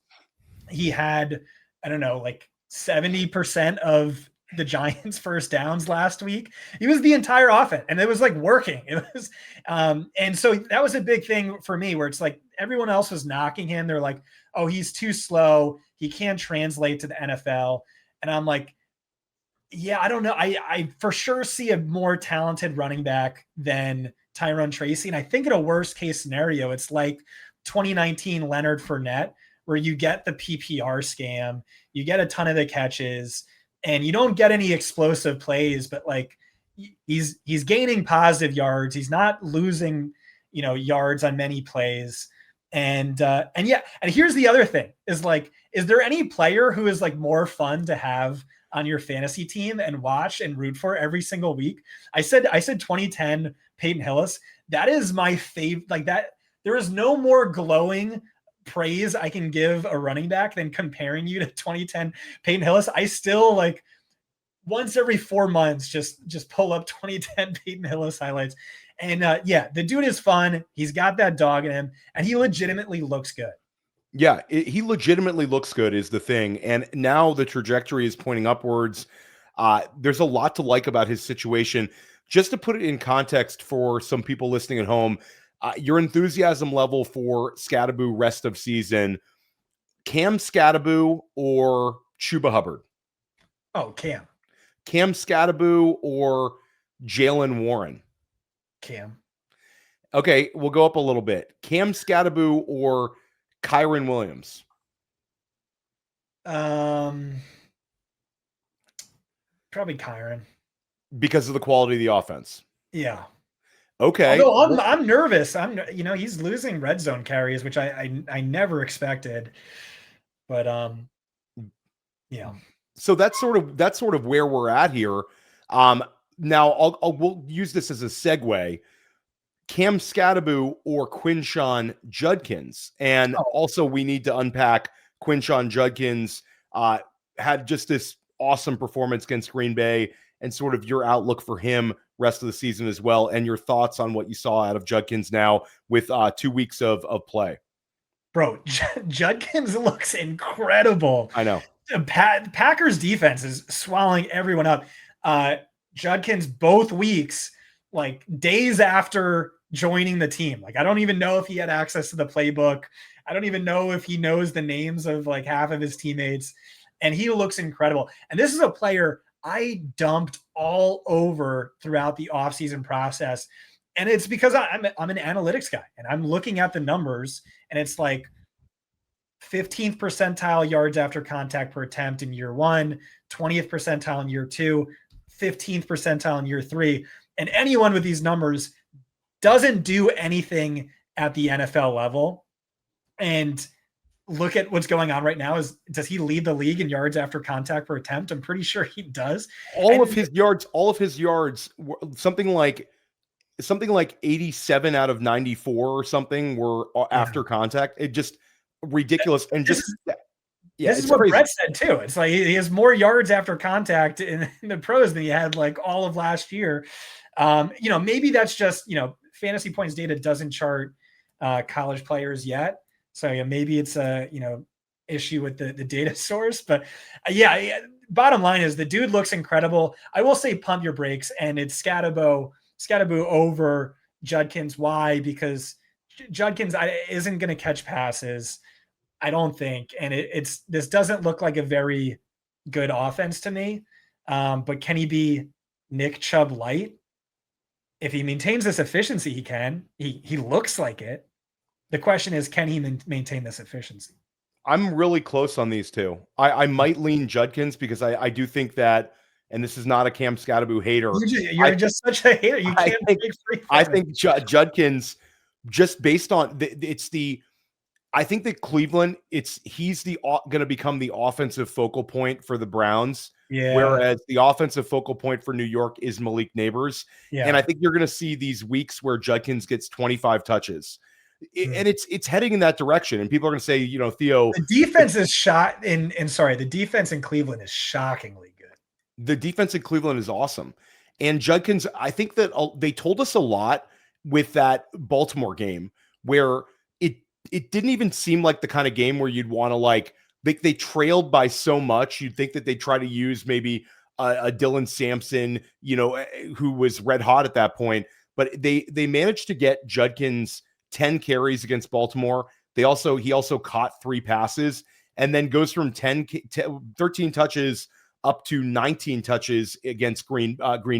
he had, I don't know, like 70% of the Giants' first downs last week. He was the entire offense, and it was like working. It was, and so that was a big thing for me, where it's like everyone else was knocking him. They're like, "Oh, he's too slow. He can't translate to the NFL." And I'm like, "Yeah, I don't know. I for sure see a more talented running back than Tyrone Tracy, and I think in a worst case scenario, it's like 2019 Leonard Fournette, where you get the PPR scam, you get a ton of the catches, and you don't get any explosive plays, but like he's gaining positive yards. He's not losing, yards on many plays. And here's the other thing is like, is there any player who is like more fun to have on your fantasy team and watch and root for every single week? I said 2010 Peyton Hillis. That is my favorite. Like that, there is no more glowing praise I can give a running back than comparing you to 2010 Peyton Hillis. I still like once every 4 months just pull up 2010 Peyton Hillis highlights. And the dude is fun. He's got that dog in him, and he legitimately looks good. Yeah, he legitimately looks good is the thing. And now the trajectory is pointing upwards. There's a lot to like about his situation. Just to put it in context for some people listening at home, your enthusiasm level for Skattebo rest of season, Cam Skattebo or Chuba Hubbard? Oh, Cam Skattebo or Jalen Warren? Cam. Okay, we'll go up a little bit. Cam Skattebo or Kyren Williams? Probably Kyren. Because of the quality of the offense. Yeah. Okay. Although I'm nervous. He's losing red zone carries, which I never expected. But yeah. So that's sort of where we're at here. Now we'll use this as a segue. Cam Skattebo or Quinshon Judkins, and also we need to unpack Quinshon Judkins. Had just this awesome performance against Green Bay, and sort of your outlook for him rest of the season as well, and your thoughts on what you saw out of Judkins now with 2 weeks of play. Bro, Judkins looks incredible. I know. The Packers defense is swallowing everyone up. Judkins both weeks, like days after joining the team. Like, I don't even know if he had access to the playbook. I don't even know if he knows the names of like half of his teammates, and he looks incredible. And this is a player I dumped all over throughout the offseason process. And it's because I'm an analytics guy, and I'm looking at the numbers, and it's like 15th percentile yards after contact per attempt in year 1, 20th percentile in year 2, 15th percentile in year 3. And anyone with these numbers doesn't do anything at the NFL level. And look at what's going on right now. Does he lead the league in yards after contact per attempt? I'm pretty sure he does. All of his yards, something like something like 87 out of 94 or something were after contact. It just ridiculous. And just, this is what crazy. Brett said too. It's like he has more yards after contact in the pros than he had like all of last year. Maybe that's just, fantasy points data doesn't chart college players yet. So maybe it's a, issue with the data source, but bottom line is the dude looks incredible. I will say pump your brakes, and it's Skattebo over Judkins. Why? Because Judkins isn't going to catch passes, I don't think. And this doesn't look like a very good offense to me. But can he be Nick Chubb light? If he maintains this efficiency, he can. He looks like it. The question is, can he maintain this efficiency? I'm really close on these two. I might lean Judkins because I do think that, and this is not a Cam Skattebo hater. You're just such a hater. You can't I think Judkins, just based on I think that Cleveland, he's going to become the offensive focal point for the Browns. Yeah. Whereas the offensive focal point for New York is Malik Nabers. Yeah. And I think you're going to see these weeks where Judkins gets 25 touches. And it's heading in that direction. And people are going to say, Theo, the defense is the defense in Cleveland is shockingly good. The defense in Cleveland is awesome. And Judkins, I think that they told us a lot with that Baltimore game where it didn't even seem like the kind of game where you'd want to they trailed by so much. You'd think that they'd try to use maybe a Dylan Sampson, who was red hot at that point, but they managed to get Judkins 10 carries against Baltimore. He also caught 3 passes and then goes from 13 touches up to 19 touches against Green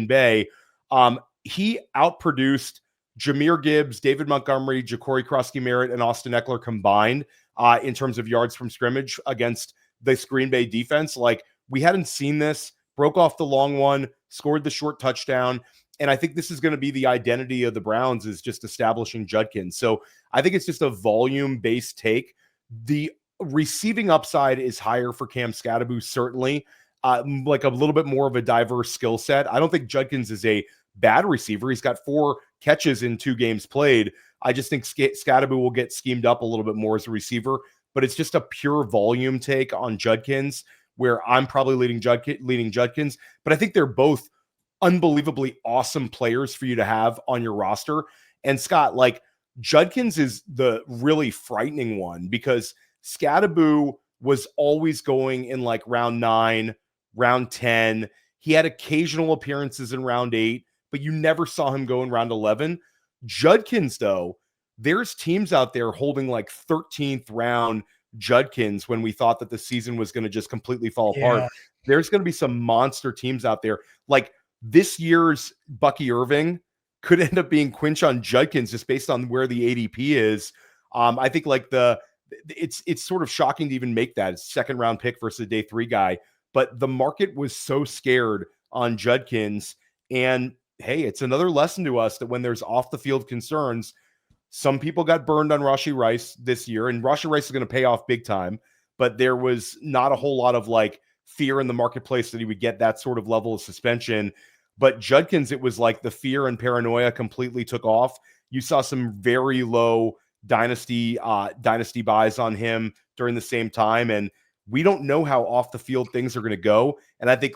Bay. He outproduced Jahmyr Gibbs, David Montgomery, Ja'Cory Krosky-Merritt, and Austin Eckler combined in terms of yards from scrimmage against this Green Bay defense. We hadn't seen this. Broke off the long one, scored the short touchdown. And I think this is going to be the identity of the Browns, is just establishing Judkins. So I think it's just a volume-based take. The receiving upside is higher for Cam Skattebo, certainly. A little bit more of a diverse skill set. I don't think Judkins is a bad receiver. He's got 4 catches in 2 games played. I just think Skattebo will get schemed up a little bit more as a receiver, but it's just a pure volume take on Judkins, where I'm probably leading Judkins. But I think they're both unbelievably awesome players for you to have on your roster. And Scott, Judkins is the really frightening one because Skattebo was always going in round 9, round 10. He had occasional appearances in round 8, but you never saw him go in round 11. Judkins, though, there's teams out there holding 13th round Judkins when we thought that the season was going to just completely fall apart. There's going to be some monster teams out there. This year's Bucky Irving could end up being Quinshon Judkins just based on where the ADP is. I think it's sort of shocking to even make that. It's second round pick versus a day 3 guy, but the market was so scared on Judkins. And hey, it's another lesson to us that when there's off the field concerns, some people got burned on Rashee Rice this year, and Rashee Rice is going to pay off big time, but there was not a whole lot of fear in the marketplace that he would get that sort of level of suspension. But Judkins, it was the fear and paranoia completely took off. You saw some very low dynasty buys on him during the same time. And we don't know how off the field things are going to go. And I think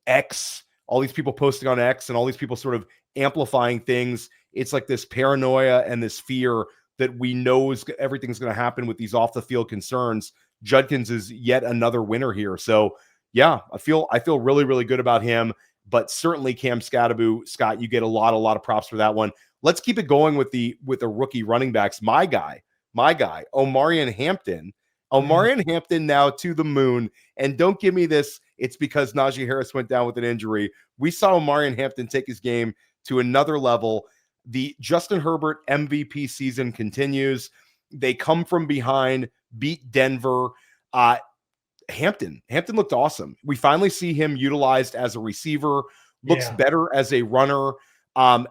X, all these people posting on X and all these people sort of amplifying things, it's this paranoia and this fear that we know everything's going to happen with these off the field concerns. Judkins is yet another winner here. So yeah, I feel really, really good about him, but certainly Cam Skattebo, Scott, you get a lot of props for that one. Let's keep it going with the rookie running backs. My guy, Omarion Hampton. Omarion Hampton now to the moon. And don't give me this, it's because Najee Harris went down with an injury. We saw Omarion Hampton take his game to another level. The Justin Herbert MVP season continues. They come from behind, beat Denver. Hampton looked awesome. We finally see him utilized as a receiver, looks better as a runner.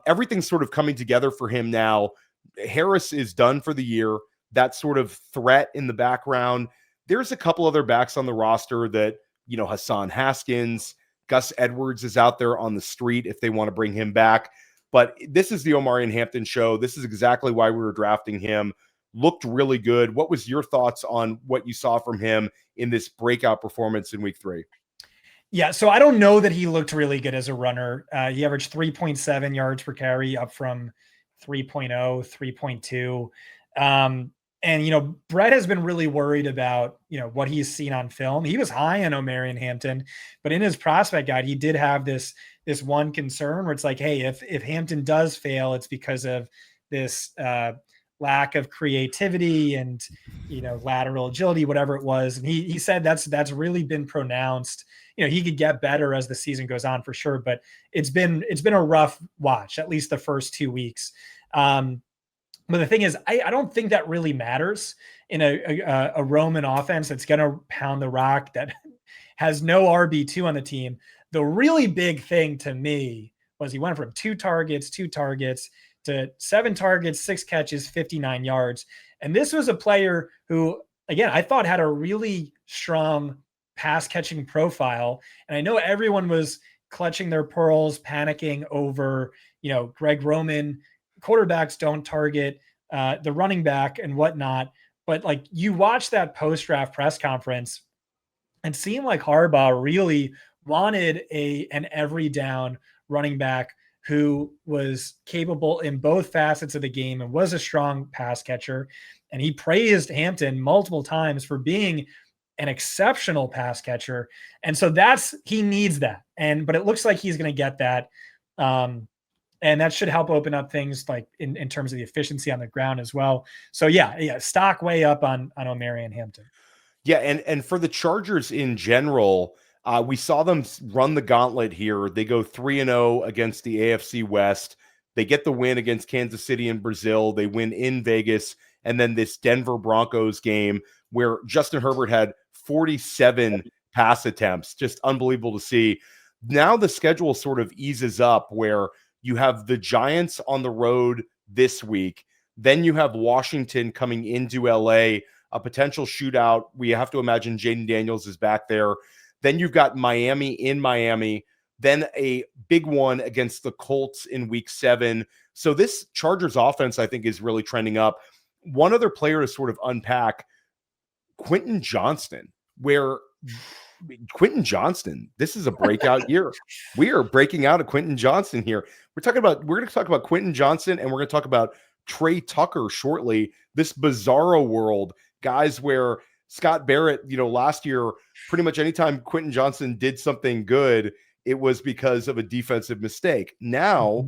Everything's sort of coming together for him now. Harris is done for the year. That sort of threat in the background. There's a couple other backs on the roster that, Hassan Haskins, Gus Edwards is out there on the street if they want to bring him back. But this is the Omarion Hampton show. This is exactly why we were drafting him. Looked really good. What was your thoughts on what you saw from him in this breakout performance in week 3? Yeah, so I don't know that he looked really good as a runner. He averaged 3.7 yards per carry, up from 3.0, 3.2. And, Brett has been really worried about, what he's seen on film. He was high on Omarion Hampton, but in his prospect guide, he did have this one concern where it's like, hey, if Hampton does fail, it's because of this lack of creativity and, lateral agility, whatever it was. And he said that's really been pronounced. He could get better as the season goes on for sure, but it's been a rough watch, at least the first 2 weeks. But the thing is, I don't think that really matters in a Roman offense that's going to pound the rock, that has no RB2 on the team. The really big thing to me was he went from 2 targets to 7 targets, 6 catches, 59 yards. And this was a player who, again, I thought had a really strong pass catching profile. And I know everyone was clutching their pearls, panicking over, Greg Roman. Quarterbacks don't target the running back and whatnot. But like, you watch that post-draft press conference and seemed like Harbaugh really wanted an every down running back who was capable in both facets of the game and was a strong pass catcher. And he praised Hampton multiple times for being an exceptional pass catcher. And so he needs that. But it looks like he's going to get that. And that should help open up things like in terms of the efficiency on the ground as well. So yeah, stock way up on Omarion Hampton. Yeah, and for the Chargers in general, we saw them run the gauntlet here. They go 3-0 against the AFC West. They get the win against Kansas City and Brazil. They win in Vegas. And then this Denver Broncos game where Justin Herbert had 47 pass attempts. Just unbelievable to see. Now the schedule sort of eases up where you have the Giants on the road this week. Then you have Washington coming into LA, a potential shootout. We have to imagine Jaden Daniels is back there. Then you've got Miami in Miami, then a big one against the Colts in week 7. So this Chargers offense, I think, is really trending up. One other player to sort of unpack, Quintin Johnston, where Quintin Johnston, this is a breakout year. We are breaking out of Quintin Johnston here. We're going to talk about Quintin Johnston, and we're going to talk about Tre Tucker shortly. This bizarro world, guys, where Scott Barrett, last year, pretty much anytime Quintin Johnston did something good, it was because of a defensive mistake. Now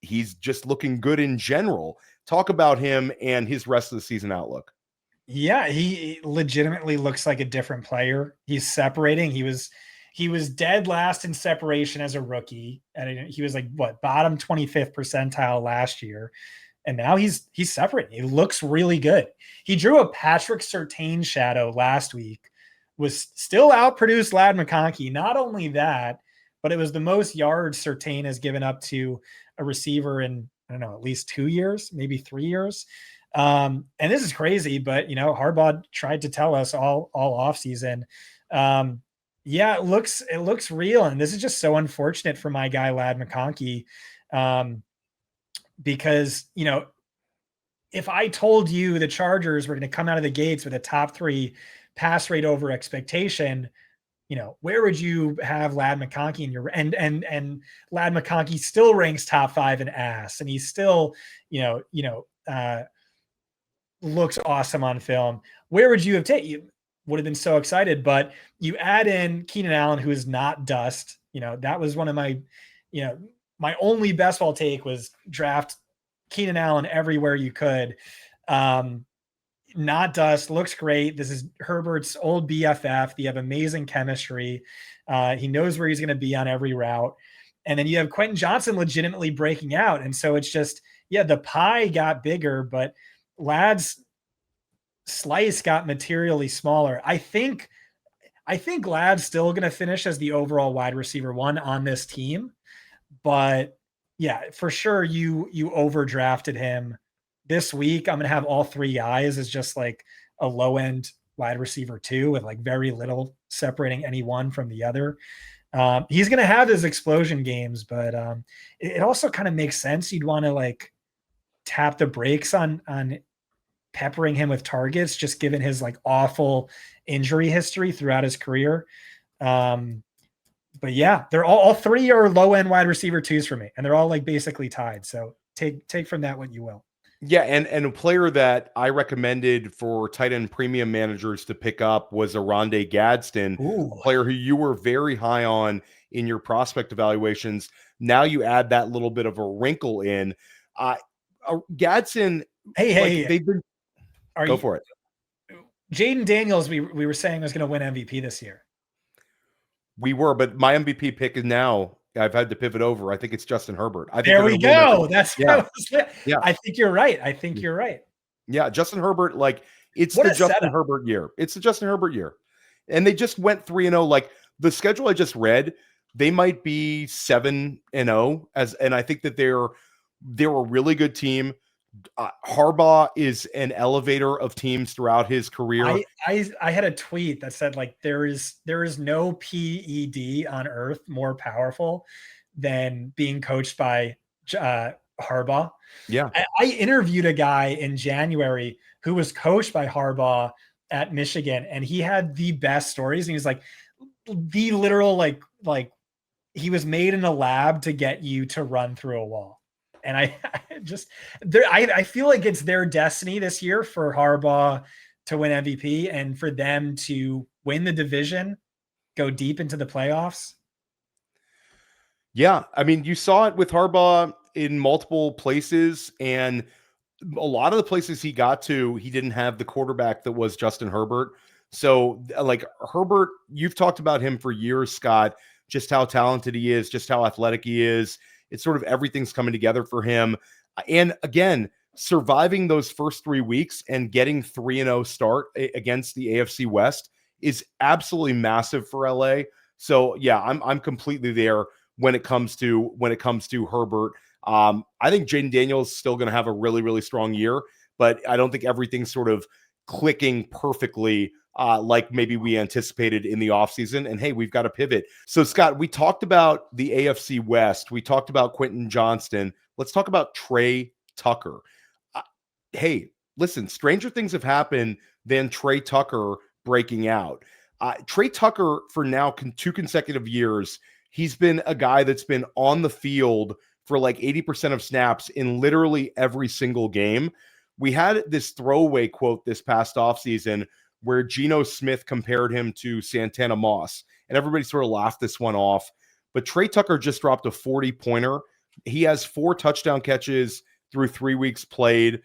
he's just looking good in general. Talk about him and his rest of the season outlook. Yeah, he legitimately looks like a different player. He's separating. He was dead last in separation as a rookie, and he was like bottom 25th percentile last year, and now he's separating. He looks really good. He drew a Patrick Surtain shadow last week. Was still outproduced Ladd McConkey. Not only that, but it was the most yards Surtain has given up to a receiver in, I don't know, at least 2 years, maybe 3 years. And this is crazy, but Harbaugh tried to tell us all off season. Yeah, it looks real. And this is just so unfortunate for my guy, Ladd McConkey. Because, if I told you the Chargers were going to come out of the gates with a top 3 pass rate over expectation, where would you have Ladd McConkey in your, and Ladd McConkey still ranks top 5 in ass, and he's still, looks awesome on film. Where would you have taken? You would have been so excited, but you add in Keenan Allen, who is not dust. That was one of my, my only best ball take was draft Keenan Allen everywhere you could. Not dust, looks great. This is Herbert's old BFF. They have amazing chemistry. He knows where he's going to be on every route. And then you have Quintin Johnston legitimately breaking out. And so it's just, the pie got bigger, but Ladd's slice got materially smaller. I think Ladd's still going to finish as the overall wide receiver 1 on this team, but yeah, for sure you overdrafted him this week. I'm going to have all 3 guys as just like a low end wide receiver 2 with like very little separating any one from the other. He's going to have his explosion games, but it also kind of makes sense. You'd want to like tap the brakes on peppering him with targets, just given his like awful injury history throughout his career. But yeah, they're all three are low end wide receiver twos for me, and they're all like basically tied. So take from that what you will. Yeah, and a player that I recommended for tight end premium managers to pick up was Oronde Gadsden, a player who you were very high on in your prospect evaluations. Now you add that little bit of a wrinkle in. Gadsden, they've been. Go for it. Jaden Daniels, we were saying was going to win MVP this year. We were, but my MVP pick is now. I've had to pivot over. I think it's Justin Herbert. There we go. That's yeah. I think you're right. You're right. Yeah, Justin Herbert, it's the Justin Herbert year. It's the Justin Herbert year. And they just went 3-0. Like the schedule I just read, they might be 7-0 and I think that they're a really good team. Harbaugh is an elevator of teams throughout his career. I had a tweet that said like there is no PED on earth more powerful than being coached by Harbaugh. Yeah. I interviewed a guy in January who was coached by Harbaugh at Michigan, and he had the best stories. And he was like the literal like he was made in a lab to get you to run through a wall. And I feel like it's their destiny this year for Harbaugh to win MVP and for them to win the division, go deep into the playoffs. Yeah. I mean, you saw it with Harbaugh in multiple places, and a lot of the places he got to, he didn't have the quarterback that was Justin Herbert. So like Herbert, you've talked about him for years, Scott, just how talented he is, just how athletic he is. It's sort of everything's coming together for him. And again, surviving those first 3 weeks and getting 3-0 start against the AFC West is absolutely massive for LA. So yeah, I'm completely there when it comes to Herbert. I think Jaden Daniels is still going to have a really, really strong year, but I don't think everything's sort of clicking perfectly like maybe we anticipated in the offseason. And hey, we've got to pivot. So Scott, we talked about the AFC West. We talked about Quintin Johnston. Let's talk about Tre Tucker. Hey, listen, stranger things have happened than Tre Tucker breaking out. Tre Tucker, for now 2 consecutive years, he's been a guy that's been on the field for like 80% of snaps in literally every single game. We had this throwaway quote this past offseason where Geno Smith compared him to Santana Moss, and everybody sort of laughed this one off. But Tre Tucker just dropped a 40-pointer. He has 4 touchdown catches through 3 weeks played.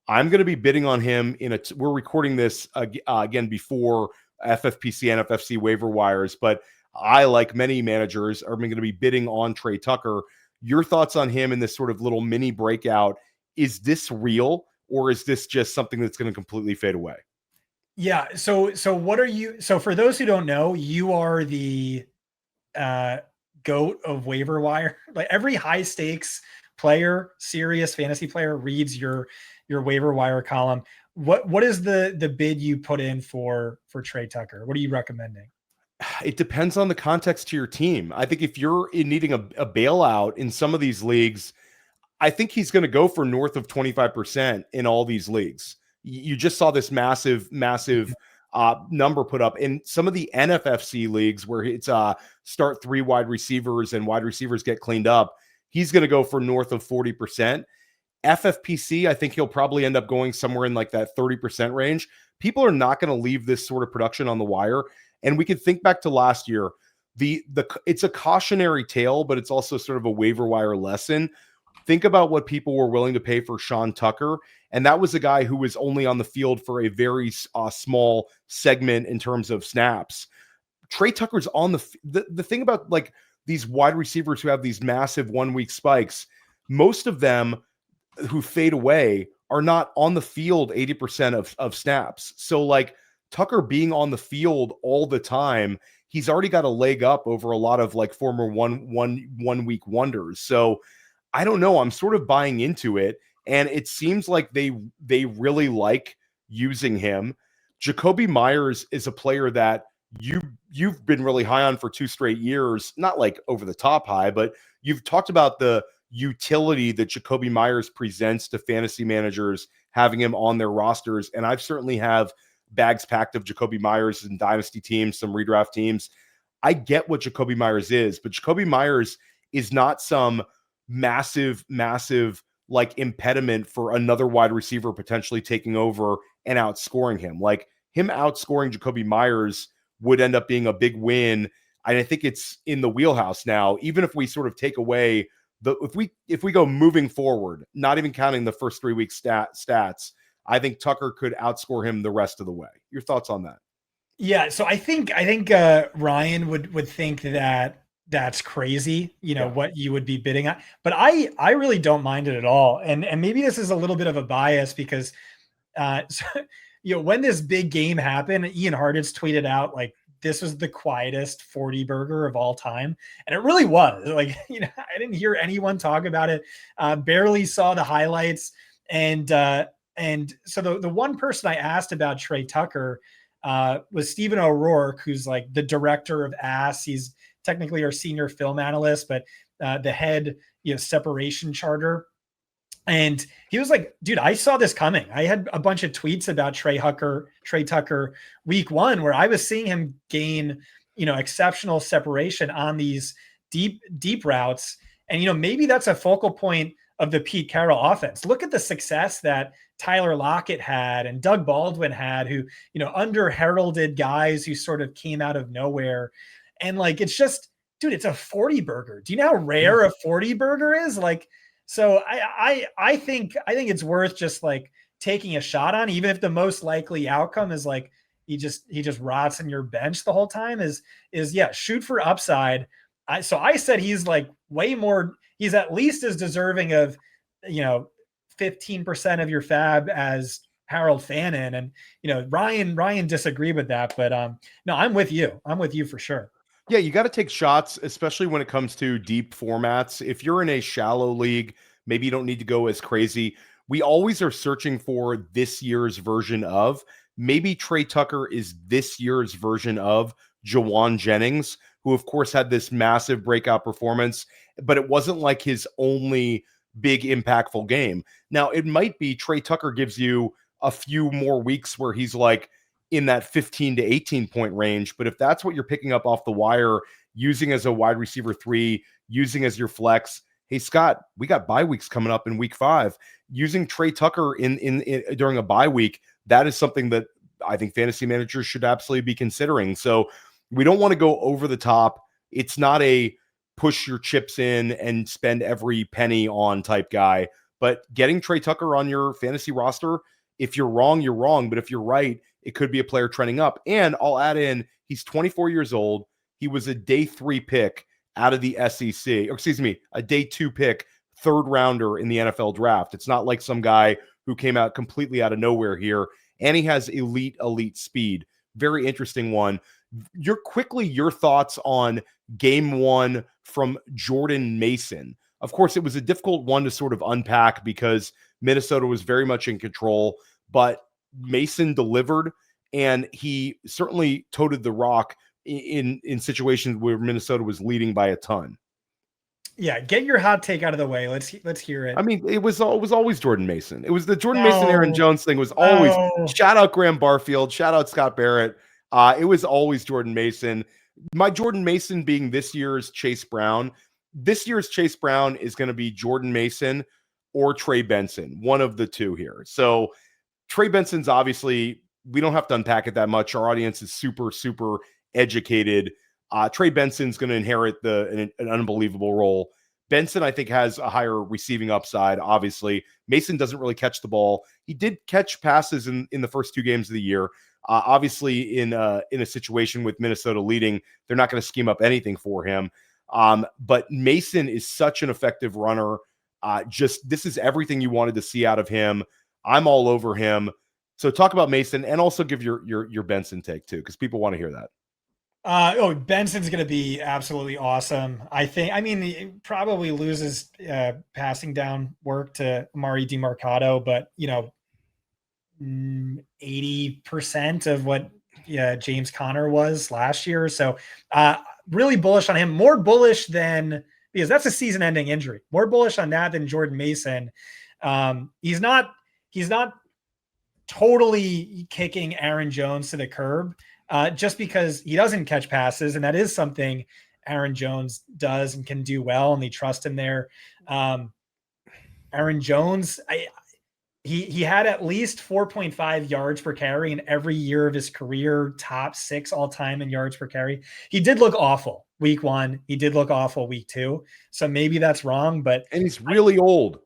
I'm going to be bidding on him we're recording this again before FFPC and FFC waiver wires, but I, like many managers, are going to be bidding on Tre Tucker. Your thoughts on him in this sort of little mini breakout? Is this real, or is this just something that's going to completely fade away? Yeah. So what are you? So for those who don't know, you are the GOAT of waiver wire. Like every high stakes player, serious fantasy player reads your waiver wire column. What is the bid you put in for Tre Tucker? What are you recommending? It depends on the context to your team. I think if you're needing a bailout in some of these leagues, I think he's going to go for north of 25% in all these leagues. You just saw this massive number put up in some of the NFFC leagues where it's start 3 wide receivers and wide receivers get cleaned up. He's going to go for north of 40%. FFPC, I think he'll probably end up going somewhere in like that 30% range. People are not going to leave this sort of production on the wire. And we can think back to last year. It's a cautionary tale, but it's also sort of a waiver wire lesson. Think about what people were willing to pay for Sean Tucker. And that was a guy who was only on the field for a very small segment in terms of snaps. Tre Tucker's on the thing about like these wide receivers who have these massive 1 week spikes. Most of them who fade away are not on the field 80% of snaps. So like Tucker being on the field all the time, he's already got a leg up over a lot of like former one week wonders. So I don't know. I'm sort of buying into it. And it seems like they really like using him. Jakobi Meyers is a player that you've been really high on for 2 straight years, not like over the top high, but you've talked about the utility that Jakobi Meyers presents to fantasy managers, having him on their rosters. And I've certainly have bags packed of Jakobi Meyers in dynasty teams, some redraft teams. I get what Jakobi Meyers is, but Jakobi Meyers is not some massive like impediment for another wide receiver potentially taking over and outscoring him. Like him outscoring Jakobi Meyers would end up being a big win. And I think it's in the wheelhouse now, even if we sort of take away if we go moving forward, not even counting the first 3 weeks stats, I think Tucker could outscore him the rest of the way. Your thoughts on that? Yeah. So I think Ryan would think that that's crazy, what you would be bidding at, but I really don't mind it at all. And maybe this is a little bit of a bias because, when this big game happened, Ian Hartitz tweeted out like, this was the quietest 40 burger of all time. And it really was like, I didn't hear anyone talk about it. Barely saw the highlights. And so the one person I asked about Tre Tucker was Stephen O'Rourke, who's like the director of ASS. He's technically our senior film analyst, but the head, separation charter. And he was like, dude, I saw this coming. I had a bunch of tweets about Tre Tucker week 1, where I was seeing him gain, exceptional separation on these deep routes. And, maybe that's a focal point of the Pete Carroll offense. Look at the success that Tyler Lockett had and Doug Baldwin had, who, under-heralded guys who sort of came out of nowhere. And like, it's just, dude, it's a 40 burger. Do you know how rare a 40 burger is? Like, so I think it's worth just like taking a shot on, even if the most likely outcome is like he just rots in your bench the whole time, is shoot for upside. So I said he's like way more, he's at least as deserving of 15% of your fab as Harold Fannin. And Ryan disagreed with that, but no, I'm with you for sure. Yeah, you got to take shots, especially when it comes to deep formats. If you're in a shallow league, maybe you don't need to go as crazy. We always are searching for this year's version of. Maybe Tre Tucker is this year's version of Jawan Jennings, who of course had this massive breakout performance, but it wasn't like his only big impactful game. Now, it might be Tre Tucker gives you a few more weeks where he's like in that 15 to 18 point range. But if that's what you're picking up off the wire, using as a wide receiver 3, using as your flex, hey, Scott, we got bye weeks coming up in week 5. Using Tre Tucker in during a bye week, that is something that I think fantasy managers should absolutely be considering. So we don't want to go over the top. It's not a push your chips in and spend every penny on type guy, but getting Tre Tucker on your fantasy roster, if you're wrong, you're wrong. But if you're right, it could be a player trending up. And I'll add in, he's 24 years old. He was a day 3 pick out of the SEC, or excuse me, a day 2 pick, 3rd rounder in the NFL draft. It's not like some guy who came out completely out of nowhere here. And he has elite speed. Very interesting one. Your thoughts on game 1 from Jordan Mason. Of course, it was a difficult one to sort of unpack because Minnesota was very much in control, but Mason delivered, and he certainly toted the rock in situations where Minnesota was leading by a ton. Yeah, get your hot take out of the way. Let's hear it. I mean, it was always Jordan Mason. It was the Jordan Mason Aaron Jones thing was always shout out Graham Barfield, shout out Scott Barrett. It was always Jordan Mason. My Jordan Mason being this year's Chase Brown. This year's Chase Brown is going to be Jordan Mason or Trey Benson, one of the two here. So Trey Benson's obviously, we don't have to unpack it that much. Our audience is super educated. Trey Benson's going to inherit an unbelievable role. Benson, I think, has a higher receiving upside, obviously. Mason doesn't really catch the ball. He did catch passes in the first 2 games of the year. Obviously, in a situation with Minnesota leading, they're not going to scheme up anything for him. But Mason is such an effective runner. This is everything you wanted to see out of him. I'm all over him. So talk about Mason and also give your Benson take too, because people want to hear that. Benson's going to be absolutely awesome. He probably loses passing down work to Amari DeMarcado, but 80% of what James Conner was last year. So really bullish on him, more bullish than, because that's a season-ending injury, more bullish on that than Jordan Mason. He's not totally kicking Aaron Jones to the curb just because he doesn't catch passes. And that is something Aaron Jones does and can do well, and they trust him there. Aaron Jones, he had at least 4.5 yards per carry in every year of his career, top 6 all time in yards per carry. He did look awful week 1. He did look awful week 2. So maybe that's wrong, and he's really old.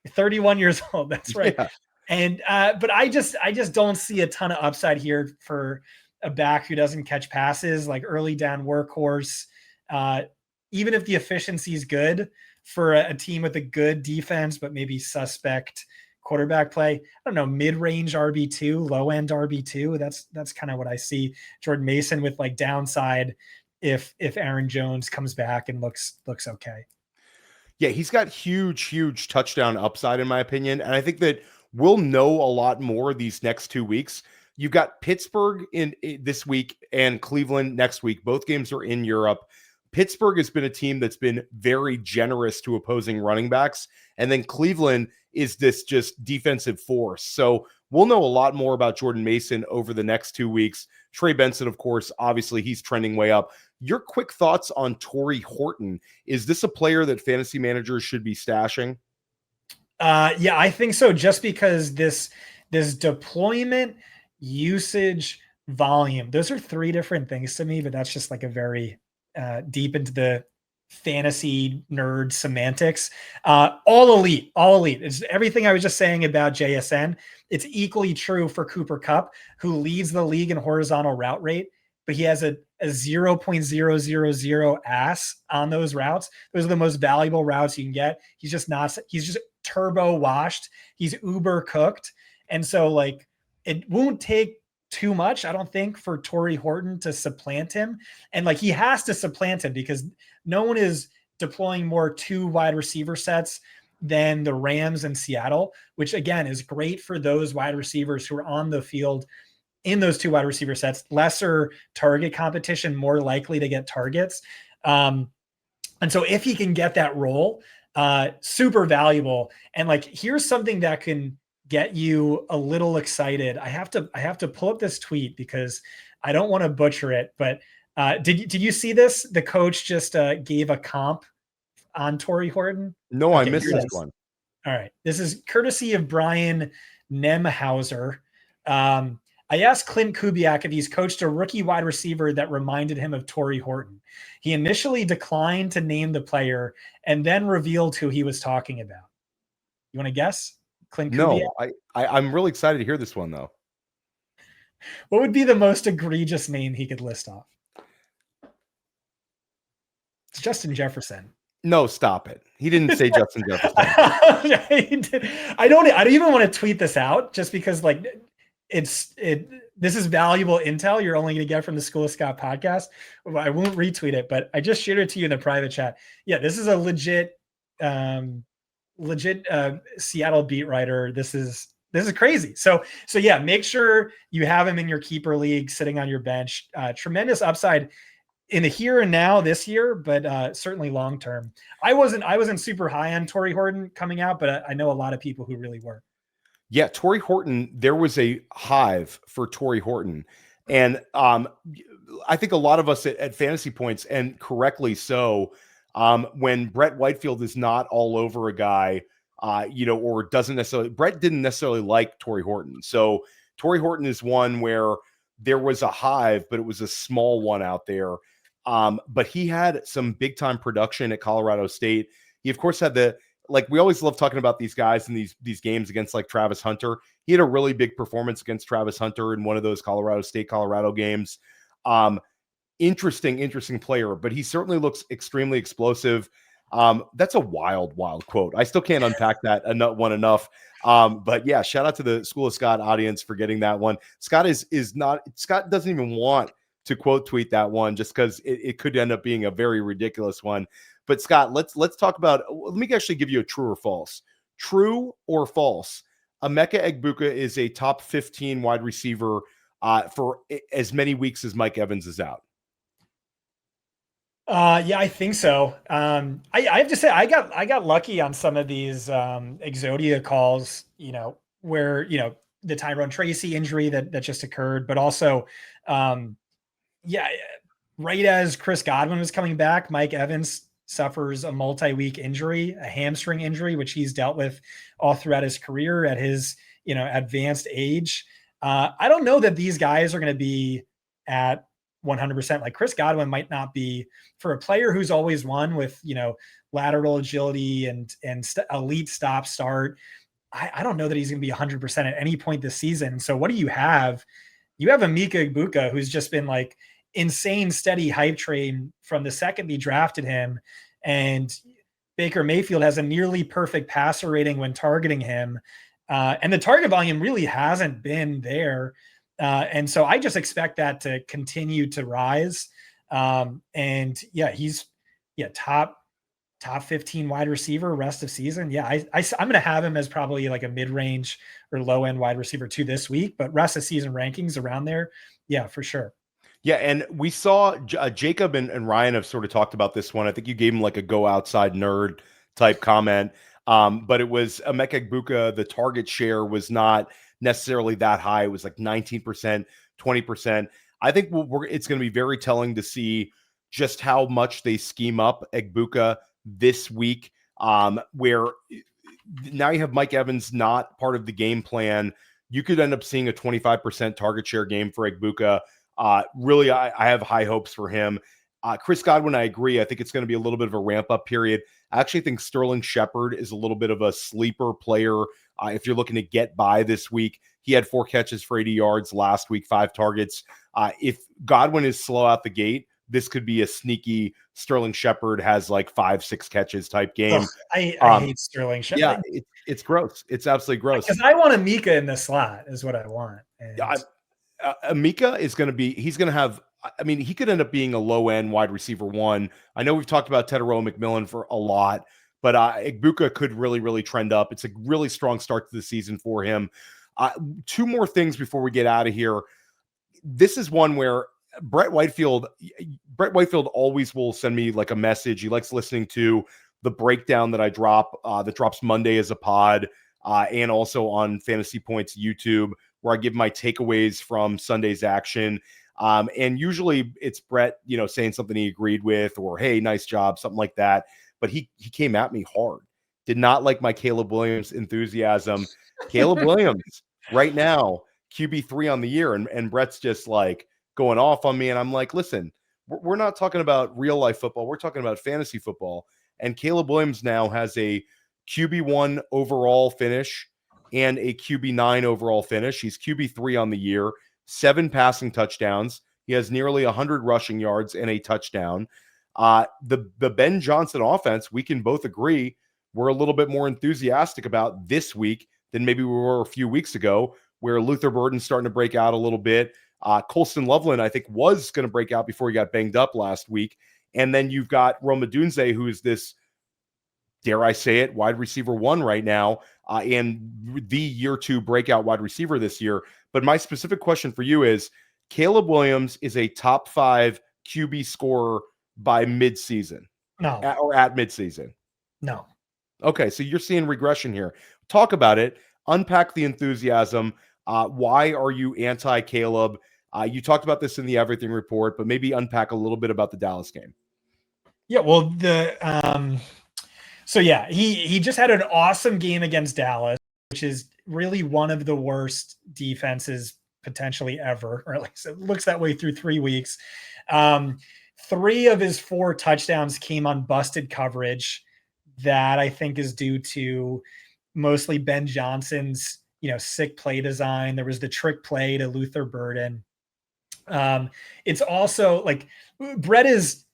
31 years old. That's right. Yeah. And, but I just don't see a ton of upside here for a back who doesn't catch passes, like early down workhorse. Even if the efficiency is good for a team with a good defense, but maybe suspect quarterback play, I don't know, mid-range RB2, low-end RB2. That's kind of what I see. Jordan Mason with like downside if Aaron Jones comes back and looks okay. Yeah, he's got huge touchdown upside in my opinion, and I think that we'll know a lot more these next 2 weeks. You've got Pittsburgh in this week and Cleveland next week. Both games are in Europe. Pittsburgh has been a team that's been very generous to opposing running backs, and then Cleveland is this just defensive force. So we'll know a lot more about Jordan Mason over the next 2 weeks. Trey Benson, of course, obviously he's trending way up. Your quick thoughts on Tory Horton. Is this a player that fantasy managers should be stashing? Yeah, I think so. Just because this deployment, usage, volume, those are 3 different things to me, but that's just like a very deep into the fantasy nerd semantics. All elite. It's everything I was just saying about JSN. It's equally true for Cooper Kupp, who leads the league in horizontal route rate, but he has a 0.000 ass on those routes. Those are the most valuable routes you can get. He's just turbo washed. He's uber cooked. And so like, it won't take too much, I don't think, for Tory Horton to supplant him. And like, he has to supplant him because no one is deploying more 2 wide receiver sets than the Rams and Seattle, which again is great for those wide receivers who are on the field in those 2 wide receiver sets, lesser target competition, more likely to get targets. And so if he can get that role, super valuable. And like, here's something that can get you a little excited. I have to pull up this tweet because I don't want to butcher it, but did you see this? The coach just gave a comp on Tory Horton. No, okay, I missed this one. All right. This is courtesy of Brian Nemhauser. I asked Clint Kubiak if he's coached a rookie wide receiver that reminded him of Tory Horton. He initially declined to name the player and then revealed who he was talking about. You want to guess? Clint Kubiak? No, I'm really excited to hear this one though. What would be the most egregious name he could list off? It's Justin Jefferson. No, stop it. He didn't say Justin Jefferson. I don't even want to tweet this out just because like this is valuable intel you're only going to get from the School of Scott podcast. I won't retweet it, but I just shared it to you in the private chat. Yeah, this is a legit Seattle beat writer. This is crazy. So yeah, make sure you have him in your keeper league sitting on your bench. Tremendous upside in the here and now this year, but certainly long term. I wasn't super high on Tory Horton coming out, but I know a lot of people who really were. Yeah, Tory Horton, there was a hive for Tory Horton. And I think a lot of us at Fantasy Points, and correctly so, when Brett Whitefield is not all over a guy, or doesn't necessarily, Brett didn't necessarily like Tory Horton. So Tory Horton is one where there was a hive, but it was a small one out there. But he had some big time production at Colorado State. He of course had we always love talking about these guys in these games against like Travis Hunter. He had a really big performance against Travis Hunter in one of those Colorado State, Colorado games. Interesting player, but he certainly looks extremely explosive. That's a wild quote. I still can't unpack that enough. But yeah, shout out to the School of Scott audience for getting that one. Scott Scott doesn't even want to quote tweet that one just because it could end up being a very ridiculous one. But Scott, let's talk about, let me actually give you a true or false. True or false? Emeka Egbuka is a top 15 wide receiver for as many weeks as Mike Evans is out? Yeah, I think so. I have to say I got lucky on some of these Exodia calls, where, the Tyrone Tracy injury that just occurred, but also, yeah, right as Chris Godwin was coming back, Mike Evans suffers a multi-week injury, a hamstring injury, which he's dealt with all throughout his career at his, advanced age. I don't know that these guys are going to be at 100%. Like Chris Godwin might not be, for a player who's always won with, lateral agility and elite stop start. I don't know that he's going to be 100% at any point this season. So what do you have? You have Emeka Egbuka, who's just been like insane steady hype train from the second they drafted him. And Baker Mayfield has a nearly perfect passer rating when targeting him. And the target volume really hasn't been there. And so I just expect that to continue to rise. And yeah, he's top 15 wide receiver rest of season. Yeah, I'm going to have him as probably like a mid-range or low-end wide receiver 2 this week, but rest of season rankings around there. Yeah, for sure. Yeah, and we saw Jacob and Ryan have sort of talked about this one. I think you gave him like a go outside nerd type comment. But it was Emeka Egbuka, the target share was not necessarily that high. It was like 19%, 20%. I think it's going to be very telling to see just how much they scheme up Egbuka this week, where now you have Mike Evans not part of the game plan. You could end up seeing a 25% target share game for Egbuka. Really, I have high hopes for him. Chris Godwin, I agree. I think it's going to be a little bit of a ramp-up period. I actually think Sterling Shepard is a little bit of a sleeper player. If you're looking to get by this week, he had 4 catches for 80 yards last week, 5 targets. If Godwin is slow out the gate, this could be a sneaky Sterling Shepard has like 5-6 catches type game. I hate Sterling Shepard. Yeah, it's gross. It's absolutely gross. Because I want Emeka in the slot is what I want. And Emeka is going to be, he's going to have, I mean, he could end up being a low-end wide receiver 1. I know we've talked about Tedero McMillan for a lot, but Egbuka could really, really trend up. It's a really strong start to the season for him. 2 more things before we get out of here. This is one where Brett Whitefield always will send me like a message. He likes listening to the breakdown that I drop, that drops Monday as a pod, and also on Fantasy Points YouTube, where I give my takeaways from Sunday's action. And usually it's Brett, saying something he agreed with, or, hey, nice job, something like that. But he came at me hard. Did not like my Caleb Williams enthusiasm. Caleb Williams right now, QB3 on the year. And Brett's just like going off on me. And I'm like, listen, we're not talking about real life football. We're talking about fantasy football. And Caleb Williams now has a QB1 overall finish and a QB9 overall finish. He's QB3 on the year, 7 passing touchdowns. He has nearly 100 rushing yards and a touchdown. The Ben Johnson offense, we can both agree, we're a little bit more enthusiastic about this week than maybe we were a few weeks ago, where Luther Burden's starting to break out a little bit. Colston Loveland, I think, was going to break out before he got banged up last week. And then you've got Rome Odunze, who is this, dare I say it, wide receiver 1 right now, and the year 2 breakout wide receiver this year. But my specific question for you is, Caleb Williams is a top 5 QB scorer by midseason? No. Or at midseason? No. Okay, so you're seeing regression here. Talk about it. Unpack the enthusiasm. Why are you anti-Caleb? You talked about this in the Everything Report, but maybe unpack a little bit about the Dallas game. Yeah, well, so yeah, he just had an awesome game against Dallas, which is really one of the worst defenses potentially ever, or at least it looks that way through 3 weeks. 3 of his 4 touchdowns came on busted coverage. That I think is due to mostly Ben Johnson's, sick play design. There was the trick play to Luther Burden. It's also like Brett is,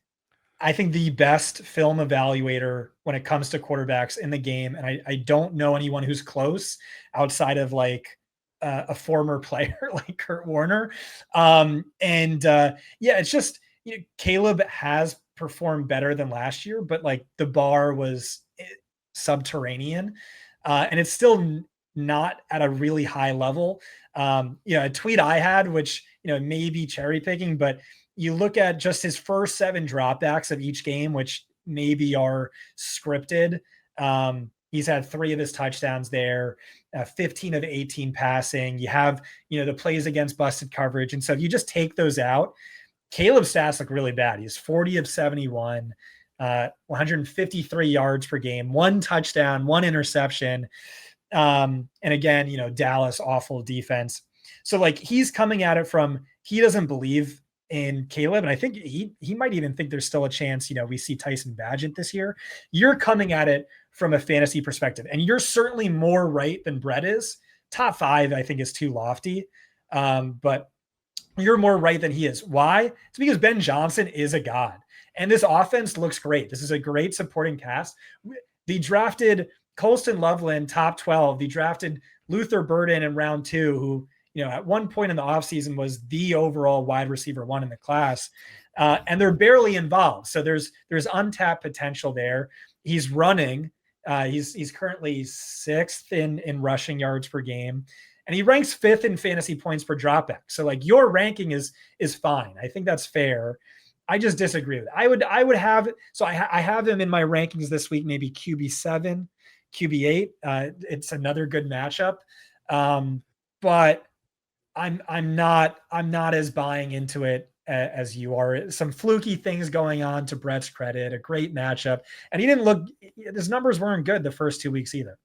I think, the best film evaluator when it comes to quarterbacks in the game. And I don't know anyone who's close outside of like a former player like Kurt Warner. It's just, Caleb has performed better than last year, but like the bar was subterranean. And it's still not at a really high level. A tweet I had, which, may be cherry picking, but you look at just his first 7 dropbacks of each game, which maybe are scripted. He's had 3 of his touchdowns there, 15 of 18 passing. You have, the plays against busted coverage. And so if you just take those out, Caleb's stats look really bad. He's 40 of 71, 153 yards per game, 1 touchdown, 1 interception. And again, Dallas, awful defense. So like he's coming at it from, he doesn't believe in Caleb. And I think he might even think there's still a chance, we see Tyson Bagent this year. You're coming at it from a fantasy perspective, and you're certainly more right than Brett is. Top 5, I think, is too lofty. But you're more right than he is. Why? It's because Ben Johnson is a god. And this offense looks great. This is a great supporting cast. They drafted Colston Loveland, top 12. They drafted Luther Burden in round 2, who, at one point in the offseason was the overall wide receiver 1 in the class. And they're barely involved. So there's untapped potential there. He's running. He's currently 6th in rushing yards per game. And he ranks 5th in fantasy points per dropback. So like your ranking is fine. I think that's fair. I just disagree with it. I would have, so I have him in my rankings this week, maybe QB7, QB8. It's another good matchup. But I'm not as buying into it as you are. Some fluky things going on, to Brett's credit, a great matchup. And he didn't look, his numbers weren't good the first 2 weeks either.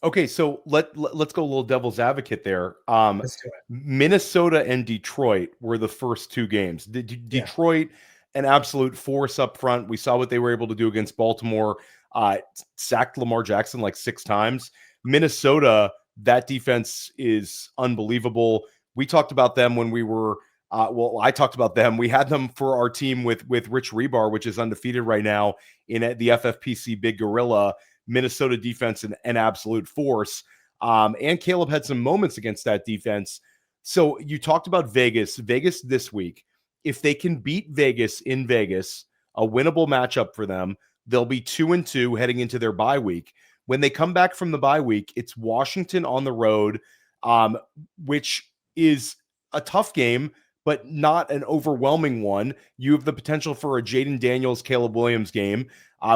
Okay, so let's go a little devil's advocate there. Let's do it. Minnesota and Detroit were the first 2 games. Detroit, an absolute force up front. We saw what they were able to do against Baltimore. Sacked Lamar Jackson like 6 times. Minnesota, that defense is unbelievable. We talked about them when we were I talked about them. We had them for our team with Rich Rebar, which is undefeated right now in the FFPC Big Gorilla. Minnesota defense, an absolute force. And Caleb had some moments against that defense. So you talked about Vegas this week. If they can beat Vegas in Vegas, a winnable matchup for them, they'll be 2-2 heading into their bye week. When they come back from the bye week, it's Washington on the road, which is a tough game, but not an overwhelming one. You have the potential for a Jaden Daniels, Caleb Williams game.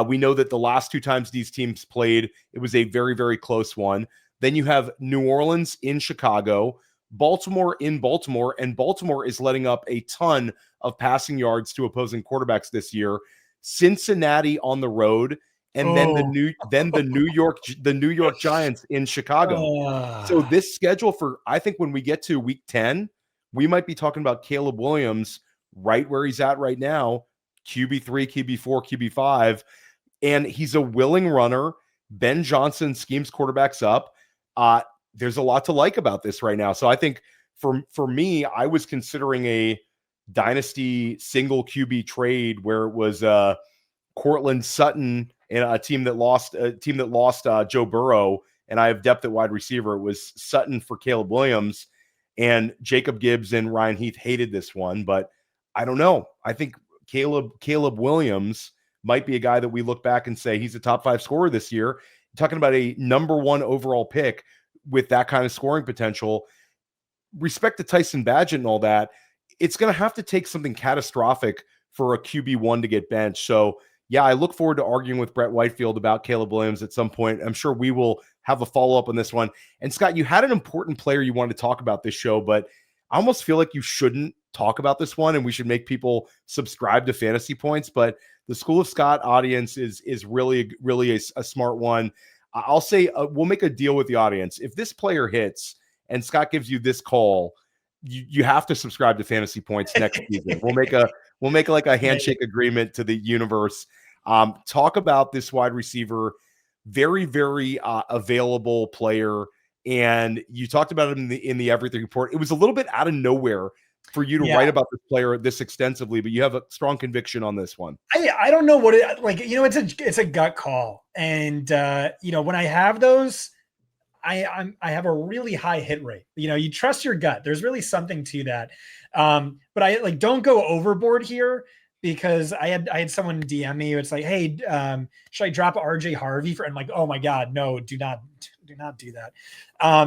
We know that the last 2 times these teams played, it was a very, very close one. Then you have New Orleans in Chicago, Baltimore in Baltimore, and Baltimore is letting up a ton of passing yards to opposing quarterbacks this year. Cincinnati on the road, and then the New York Giants in Chicago. So this schedule for, I think when we get to week 10, we might be talking about Caleb Williams right where he's at right now, QB3, QB4, QB5, and he's a willing runner. Ben Johnson schemes quarterbacks up. There's a lot to like about this right now. So I think for me, I was considering a dynasty single QB trade where it was Cortland Sutton and a team that lost Joe Burrow, and I have depth at wide receiver. It was Sutton for Caleb Williams, and Jacob Gibbs and Ryan Heath hated this one, but I don't know. I think Caleb Williams might be a guy that we look back and say he's a top 5 scorer this year. Talking about a number 1 overall pick with that kind of scoring potential. Respect to Tyson Bagent and all that. It's going to have to take something catastrophic for a QB1 to get benched. So yeah, I look forward to arguing with Brett Whitefield about Caleb Williams at some point. I'm sure we will have a follow-up on this one. And Scott, you had an important player you wanted to talk about this show, but I almost feel like you shouldn't talk about this one, and we should make people subscribe to Fantasy Points. But the School of Scott audience is really a smart one. I'll say we'll make a deal with the audience. If this player hits and Scott gives you this call, you have to subscribe to Fantasy Points next season. We'll make like a handshake agreement to the universe. Talk about this wide receiver, very, very available player. And you talked about him in the Everything Report. It was a little bit out of nowhere for you to write about this player this extensively, but you have a strong conviction on this one. I don't know what it like. It's a gut call, and when I have those, I have a really high hit rate. You trust your gut. There's really something to that. But I don't go overboard here, because I had someone DM me. It's like, hey, should I drop RJ Harvey for? And I'm like, oh my God, no, do not Do not do that.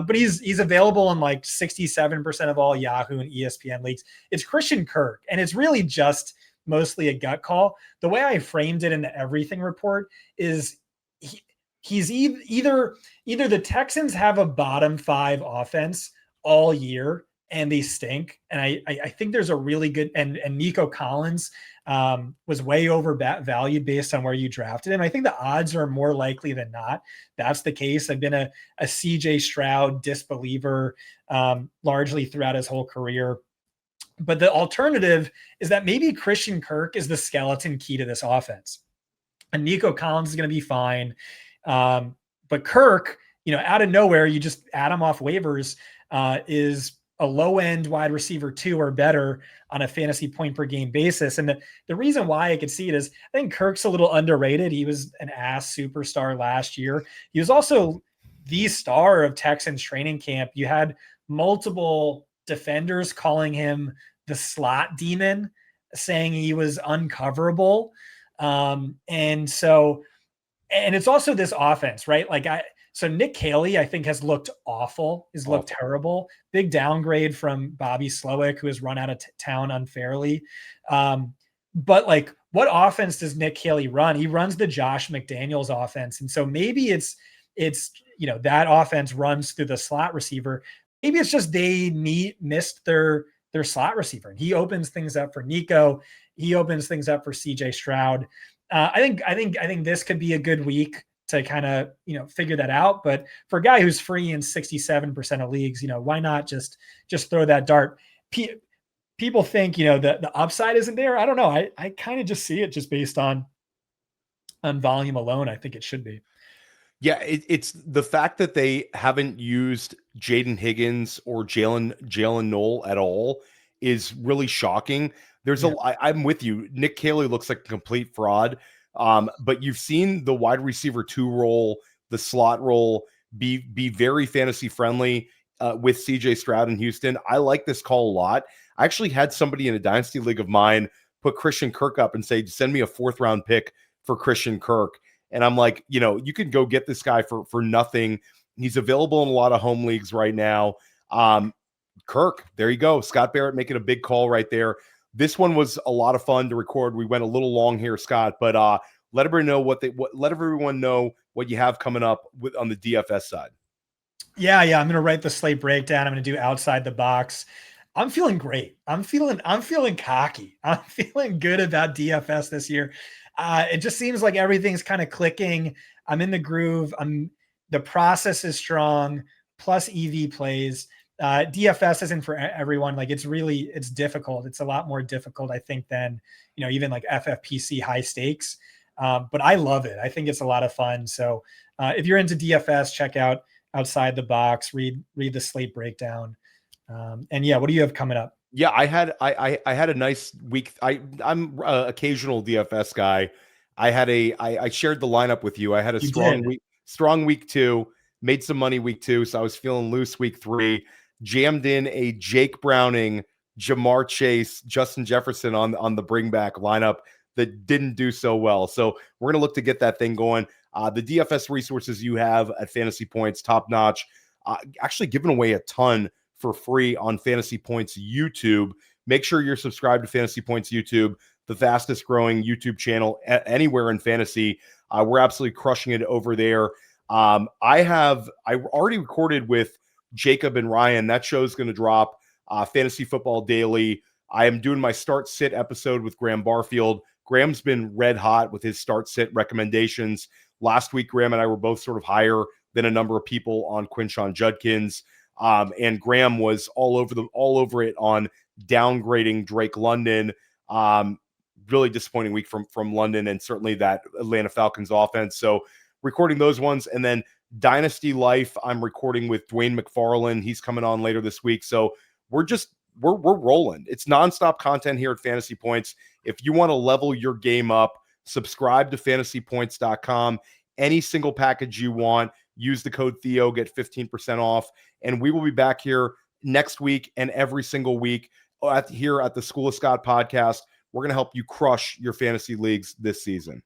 But he's available in like 67% of all Yahoo and ESPN leagues. It's Christian Kirk, and it's really just mostly a gut call. The way I framed it in the everything report is he's either the Texans have a bottom 5 offense all year and they stink. And I think there's a really good, and Nico Collins was way overvalued based on where you drafted him. I think the odds are more likely than not that's the case. I've been a CJ Stroud disbeliever largely throughout his whole career. But the alternative is that maybe Christian Kirk is the skeleton key to this offense. And Nico Collins is going to be fine. But Kirk, out of nowhere, you just add him off waivers, is a low-end wide receiver 2 or better on a fantasy point per game basis. And the reason why I could see it is I think Kirk's a little underrated. He was an ass superstar last year. He was also the star of Texans training camp. You had multiple defenders calling him the slot demon, saying he was uncoverable. And it's also this offense, right? So Nick Caley, I think, has looked awful. He's looked terrible. Big downgrade from Bobby Slowick, who has run out of town unfairly. But what offense does Nick Caley run? He runs the Josh McDaniels offense. And so maybe it's that offense runs through the slot receiver. Maybe it's just they missed their slot receiver. And he opens things up for Nico. He opens things up for CJ Stroud. I think this could be a good week to kind of, figure that out. But for a guy who's free in 67% of leagues, why not just throw that dart? People think, the upside isn't there. I don't know. I kind of just see it just based on volume alone. I think it should be. Yeah, it's the fact that they haven't used Jaden Higgins or Jalen Knoll at all is really shocking. I'm with you. Nick Caley looks like a complete fraud. But you've seen the wide receiver 2 role, the slot role, be very fantasy friendly with CJ Stroud in Houston. I like this call a lot. I actually had somebody in a dynasty league of mine put Christian Kirk up and say, send me a 4th round pick for Christian Kirk. And I'm like, you can go get this guy for nothing. He's available in a lot of home leagues right now. Kirk, there you go. Scott Barrett making a big call right there. This one was a lot of fun to record. We went a little long here, Scott, but let everyone know what you have coming up on the DFS side. Yeah. I'm going to write the slate breakdown. I'm going to do outside the box. I'm feeling great. I'm feeling cocky. I'm feeling good about DFS this year. It just seems like everything's kind of clicking. I'm in the groove. The process is strong, plus EV plays. DFS isn't for everyone. It's difficult. It's a lot more difficult, I think, than, even like FFPC high stakes. But I love it. I think it's a lot of fun. So if you're into DFS, check out Outside the Box, read the slate breakdown. And what do you have coming up? Yeah, I had a nice week. I'm an occasional DFS guy. I shared the lineup with you. I had a strong week 2, made some money week 2. So I was feeling loose week 3. Jammed in a Jake Browning, Jamar Chase, Justin Jefferson on the bring back lineup that didn't do so well. So we're going to look to get that thing going. The DFS resources you have at Fantasy Points, top notch, actually giving away a ton for free on Fantasy Points YouTube. Make sure you're subscribed to Fantasy Points YouTube, the fastest growing YouTube channel anywhere in fantasy. We're absolutely crushing it over there. I already recorded with Jacob and Ryan. That show's going to drop Fantasy Football Daily. I am doing my start sit episode with Graham Barfield. Graham's been red hot with his start sit recommendations. Last week, Graham and I were both sort of higher than a number of people on Quinshon Judkins. And Graham was all over it on downgrading Drake London. Really disappointing week from London and certainly that Atlanta Falcons offense. So recording those ones, and then Dynasty Life, I'm recording with Dwayne McFarland. He's coming on later this week. So we're rolling. It's nonstop content here at Fantasy Points. If you want to level your game up, subscribe to fantasypoints.com. Any single package you want, use the code Theo, get 15% off. And we will be back here next week and every single week here at the School of Scott podcast. We're going to help you crush your fantasy leagues this season.